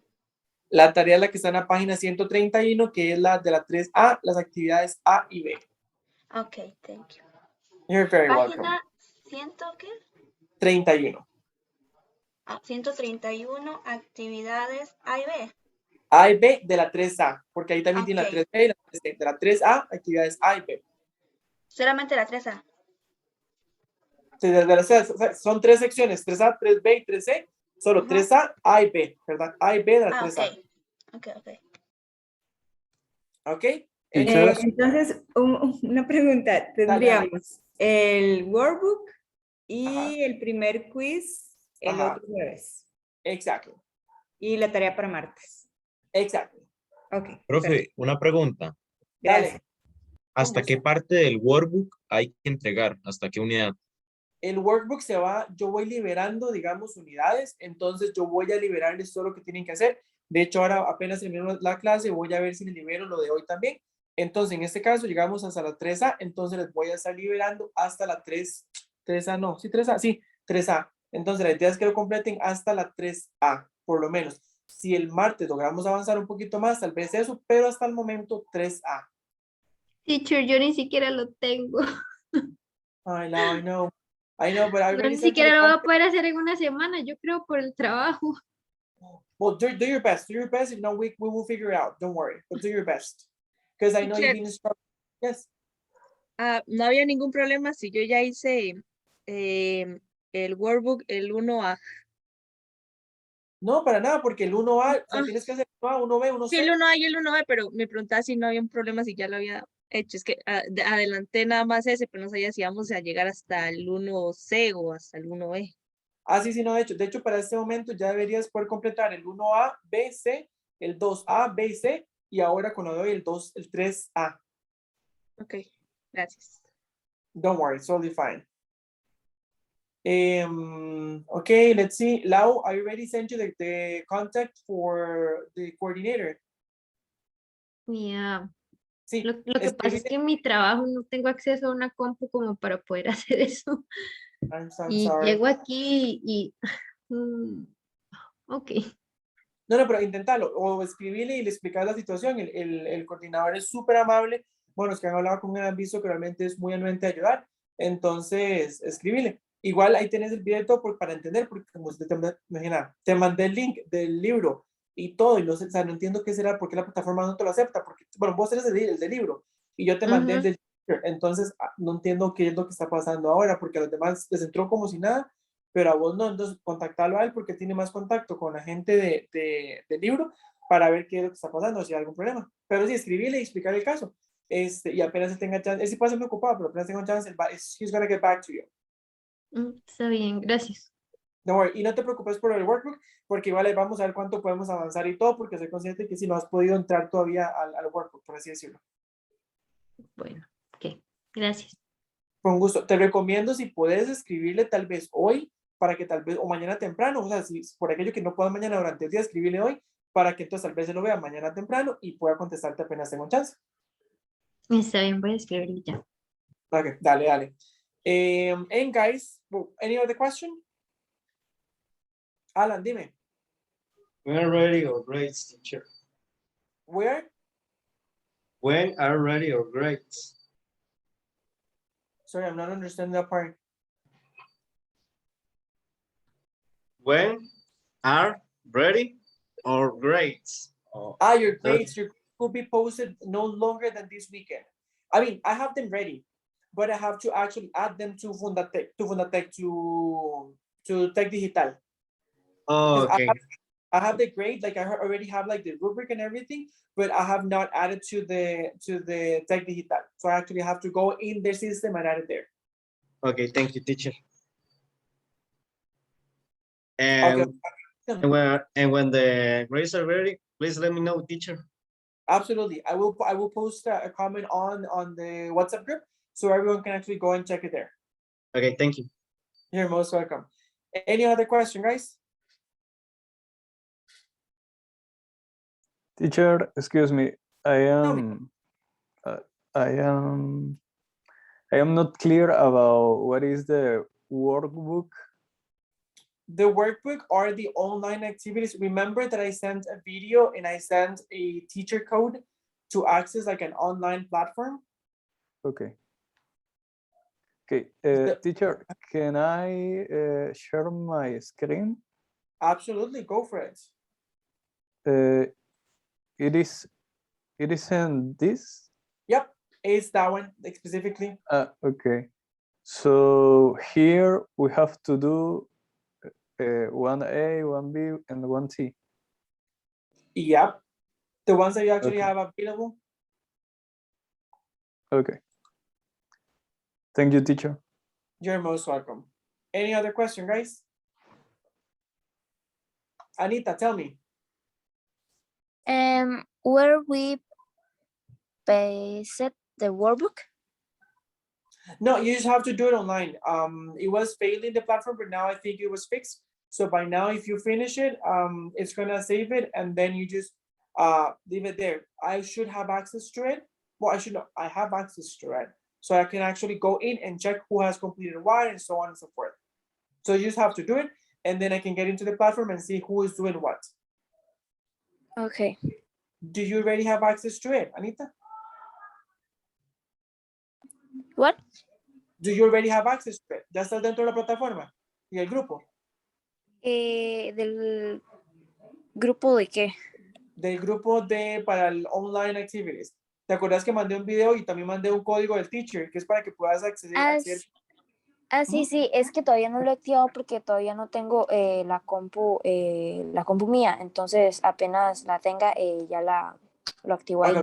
A: La tarea es la que está en la página 131, que es la de la 3A, las actividades A y B.
H: Ok, thank you.
A: You're very welcome.
H: Página 100, ¿qué?
A: 31.
H: 131, actividades A y B.
A: A y B de la 3A, porque ahí también tiene la 3B y la 3C. De la 3A, actividades A y B.
H: Solamente la 3A.
A: Son 3 secciones, 3A, 3B y 3C. Solo 3A, A y B, ¿verdad? A y B de la 3A.
H: Ok.
A: ¿Ok?
B: Entonces, una pregunta. Tendríamos el workbook y el primer quiz el otro jueves.
A: Exacto.
B: Y la tarea para martes.
A: Exacto.
B: Ok.
G: Profe, una pregunta.
B: Gracias.
G: ¿Hasta qué parte del workbook hay que entregar? ¿Hasta qué unidad?
A: El workbook yo voy liberando, digamos, unidades, entonces yo voy a liberarles todo lo que tienen que hacer. De hecho, ahora apenas termino la clase, voy a ver si les libero lo de hoy también. Entonces, en este caso, llegamos hasta la 3A, entonces les voy a estar liberando hasta la 3A no, sí, 3A, sí, 3A. Entonces, la idea es que lo completen hasta la 3A, por lo menos. Si el martes logramos avanzar un poquito más, tal vez eso, pero hasta el momento 3A.
M: Teacher, yo ni siquiera lo tengo.
A: I know, but I
M: Yo
A: already
M: ni
A: sent you
M: siquiera
A: the
M: lo voy a
A: content.
M: poder hacer en una semana, yo creo, por el trabajo.
A: Well, do your best. Do your best. If not, we will figure it out. Don't worry. But do your best. Because I know you've been struggling. Yes.
D: No había ningún problema si yo ya hice el workbook, el 1A.
A: No, para nada, porque el 1A, o sea, tienes que hacer el 1A, 1B, 1C.
D: Sí, el 1A y el 1B, pero me preguntaba si no había un problema si ya lo había hecho. Es que adelanté nada más ese, pero no sabía si íbamos a llegar hasta el 1C o hasta el 1B.
A: Ah, sí, no, de hecho, para este momento ya deberías poder completar el 1A, B, C, el 2A, B y C, y ahora con lo de hoy el 3A.
D: Ok, gracias.
A: Don't worry, it's totally fine. Okay, let's see. Lau, I already sent you the contact for the coordinator.
M: Yeah.
A: Sí,
M: Lo que pasa es que en mi trabajo no tengo acceso a una compu como para poder hacer eso.
A: I'm
M: Y
A: sorry.
M: llego aquí y... ok.
A: No, pero intentalo, o escribirle y le explicas la situación. El coordinador es súper amable. Bueno, los que han hablado con él han visto que realmente es muy anuente a ayudar. Entonces, escribile. Igual ahí tenés el video todo para entender, porque como imagina, te mandé el link del libro y todo, y no sé, o sea, no entiendo qué será, por qué la plataforma no te lo acepta, porque, bueno, vos tenés el del libro, y yo te mandé el del libro, entonces no entiendo qué es lo que está pasando ahora, porque a los demás les entró como si nada, pero a vos no, entonces contactarlo a él porque tiene más contacto con la gente del libro para ver qué es lo que está pasando, si hay algún problema. Pero sí, escribirle y explicar el caso. Y apenas se tenga chance, él sí puede ser muy ocupado, pero apenas tenga chance, he's gonna get back to you.
M: Está bien, gracias.
A: No worry. Y no te preocupes por el workbook, porque igual vamos a ver cuánto podemos avanzar y todo, porque soy consciente que si no has podido entrar todavía al workbook, por así decirlo.
M: Bueno, ok, gracias.
A: Con gusto. Te recomiendo si puedes escribirle tal vez hoy, para que tal vez, o mañana temprano, o sea, si por aquello que no puedas mañana durante el día, escribirle hoy, para que entonces tal vez se lo vea mañana temprano y pueda contestarte apenas tengo chance.
M: Está bien, voy a escribirlo ya.
A: Okay, dale. And guys, any other question? Alan, dime.
F: When are ready or grades, teacher?
A: Where?
F: When are ready or grades?
A: Sorry, I'm not understanding that part.
F: When are ready or grades? Oh,
A: Your grades will be posted no longer than this weekend. I mean, I have them ready, but I have to actually add them to FundaTEC, to Tech Digital.
F: oh, okay.
A: I have the grade, like I already have like the rubric and everything, but I have not added to the Tech Digital. So I actually have to go in their system and add it there.
F: Okay, thank you, teacher. And,
A: Okay.
F: and when the grades are ready, please let me know, teacher.
A: Absolutely. I will post a comment on the WhatsApp group so everyone can actually go and check it there.
F: Okay, thank you.
A: You're most welcome. Any other question, guys?
L: Teacher, excuse me. I am not clear about what is the workbook.
A: The workbook are the online activities. Remember that I sent a video and I sent a teacher code to access like an online platform?
L: Okay. Teacher, can I share my screen?
A: Absolutely, go for it.
L: It isn't this?
A: Yep, it's that one specifically.
L: Okay. So here we have to do 1A, 1B, and 1C.
A: Yep, the ones that you actually have available.
L: Okay. Thank you, teacher.
A: You're most welcome. Any other question, guys? Anita, tell me.
K: Where we pasted the workbook?
A: No, you just have to do it online. It was failing the platform, but now I think it was fixed. So by now, if you finish it, it's gonna save it, and then you just leave it there. I should have access to it. Well, I should not. I have access to it, so I can actually go in and check who has completed what and so on and so forth. So you just have to do it, and then I can get into the platform and see who is doing what.
K: Okay.
A: Do you already have access to it, Anita?
K: What?
A: Do you already have access to it? ¿Ya estás dentro de la plataforma y el grupo?
K: ¿Del grupo de qué?
A: Del grupo para el online activities. ¿Te acuerdas que mandé un video y también mandé un código del teacher que es para que puedas acceder?
K: Sí, es que todavía no lo he activado porque todavía no tengo la compu mía, entonces apenas la tenga ya lo activo ahí.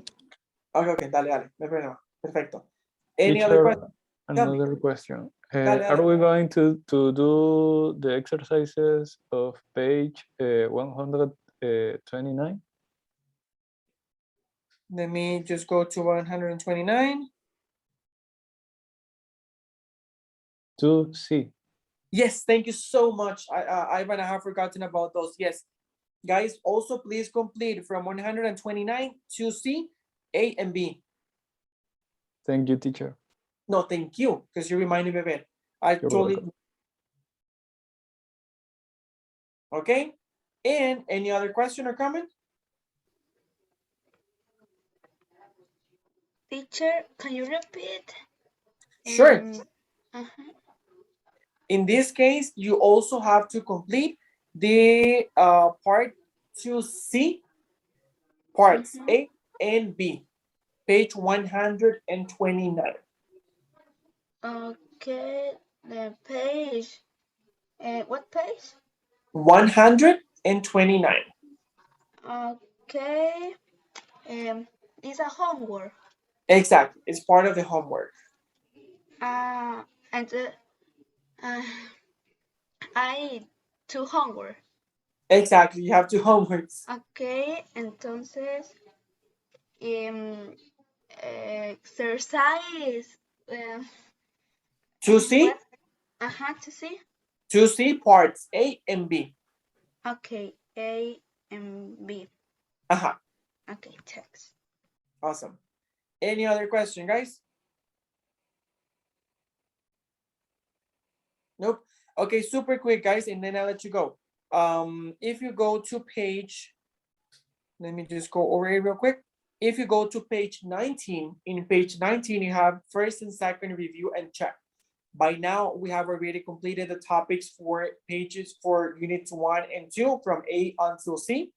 A: Okay, dale, no hay problema. Perfecto. Any
L: Teacher,
A: other question?
L: another question.
A: Dale.
L: Are we going to do the exercises of page 129?
A: Let me just go to 129.
L: 2C.
A: Yes, thank you so much. Ivan, I have forgotten about those. Yes. Guys, also please complete from 129 to C, A, and B.
L: Thank you, teacher.
A: No, thank you, because you reminded me of it.
L: You're welcome.
A: Okay. And any other question or comment?
I: Teacher, can you repeat?
A: Sure. In this case, you also have to complete the part 2C, parts A and B, page 129.
I: Okay, the page. What page?
A: 129.
I: Okay. It's a homework.
A: Exactly. It's part of the homework.
I: And I do homework.
A: Exactly. You have two homeworks.
I: Okay, entonces exercise
A: 2C?
I: To see.
A: 2C parts A and B.
I: Okay, A and B. Okay, text.
A: Awesome. Any other question, guys? Nope. Okay, super quick, guys, and then I'll let you go. If you go to page, let me just go over it real quick. If you go to page 19, in page 19, you have first and second review and check. By now, we have already completed the topics for pages for units 1 and 2 from A until C.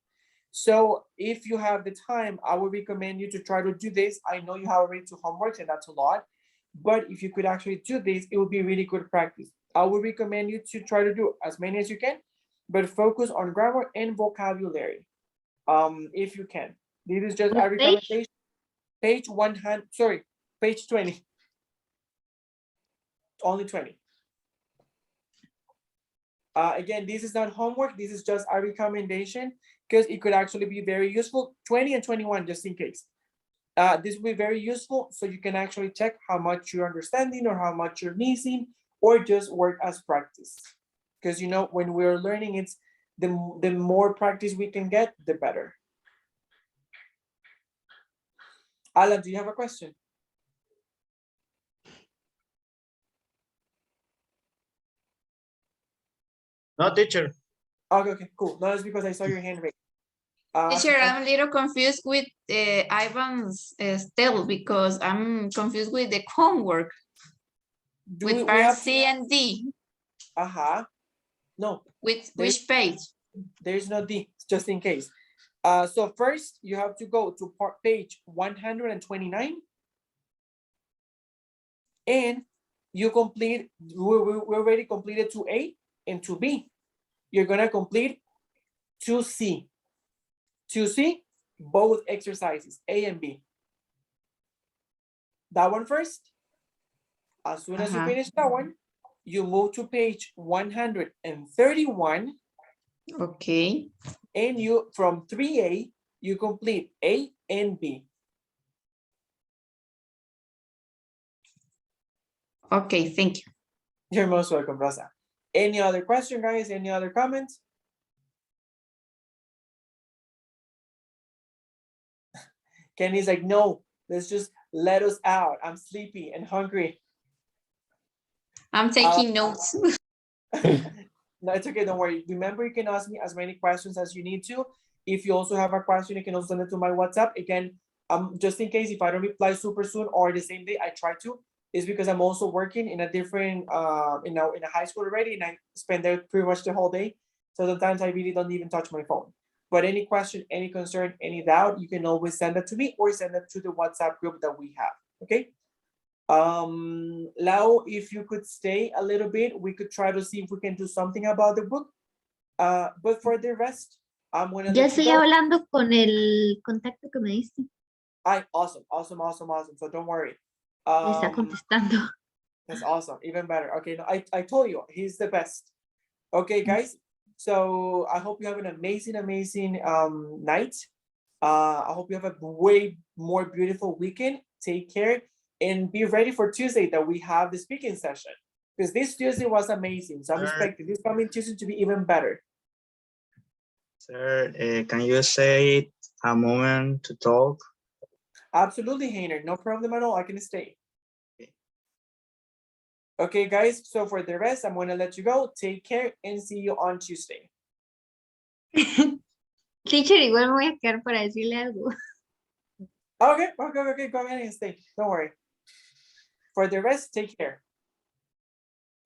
A: So if you have the time, I would recommend you to try to do this. I know you have already 2 homeworks and that's a lot, but if you could actually do this, it would be really good practice. I would recommend you to try to do as many as you can, but focus on grammar and vocabulary. If you can. This is just a recommendation. Page 100, sorry, page 20. Only 20. Again, this is not homework. This is just a recommendation because it could actually be very useful. 20 and 21, just in case. This will be very useful so you can actually check how much you're understanding or how much you're missing or just work as practice. Because, you know, when we're learning, it's the more practice we can get, the better. Alan, do you have a question?
F: No, teacher.
A: Okay, cool. No, it's because I saw your hand raised.
J: Teacher, I'm a little confused with Ivan's still because I'm confused with the homework. With part C and D.
A: No.
J: With which page?
A: There's no D, just in case. So first, you have to go to page 129. And you complete, we already completed 2A and 2B. You're gonna complete 2C. 2C, both exercises, A and B. That one first. As soon as you finish that one, you move to page 131.
J: Okay.
A: And you, from 3A, you complete A and B.
J: Okay, thank you.
A: You're most welcome, Rosa. Any other question, guys? Any other comments? Kenny's like, no, let's just let us out. I'm sleepy and hungry.
J: I'm taking notes.
A: No, it's okay, don't worry. Remember, you can ask me as many questions as you need to. If you also have a question, you can also send it to my WhatsApp. Again, just in case if I don't reply super soon or the same day, I try to. Is because I'm also working in a different, in a high school already, and I spend there pretty much the whole day. So sometimes I really don't even touch my phone. But any question, any concern, any doubt, you can always send it to me or send it to the WhatsApp group that we have, okay? Lau, if you could stay a little bit, we could try to see if we can do something about the book. But for the rest, I'm gonna
M: Ya
A: let you
M: estoy
A: go.
M: hablando con el contacto que me diste.
A: Awesome. So don't worry.
M: Me está contestando.
A: That's awesome. Even better. Okay, no, I told you, he's the best. Okay, guys. So I hope you have an amazing night. I hope you have a way more beautiful weekend. Take care and be ready for Tuesday that we have the speaking session. Because this Tuesday was amazing. So I'm expecting this coming Tuesday to be even better.
S: Sir, can you say a moment to talk?
A: Absolutely, Heiner. No problem at all. I can stay. Okay, guys. So for the rest, I'm going to let you go. Take care and see you on Tuesday.
M: Teacher, igual me voy a quedar para decirle algo.
A: Okay. Go ahead and stay. Don't worry. For the rest, take care.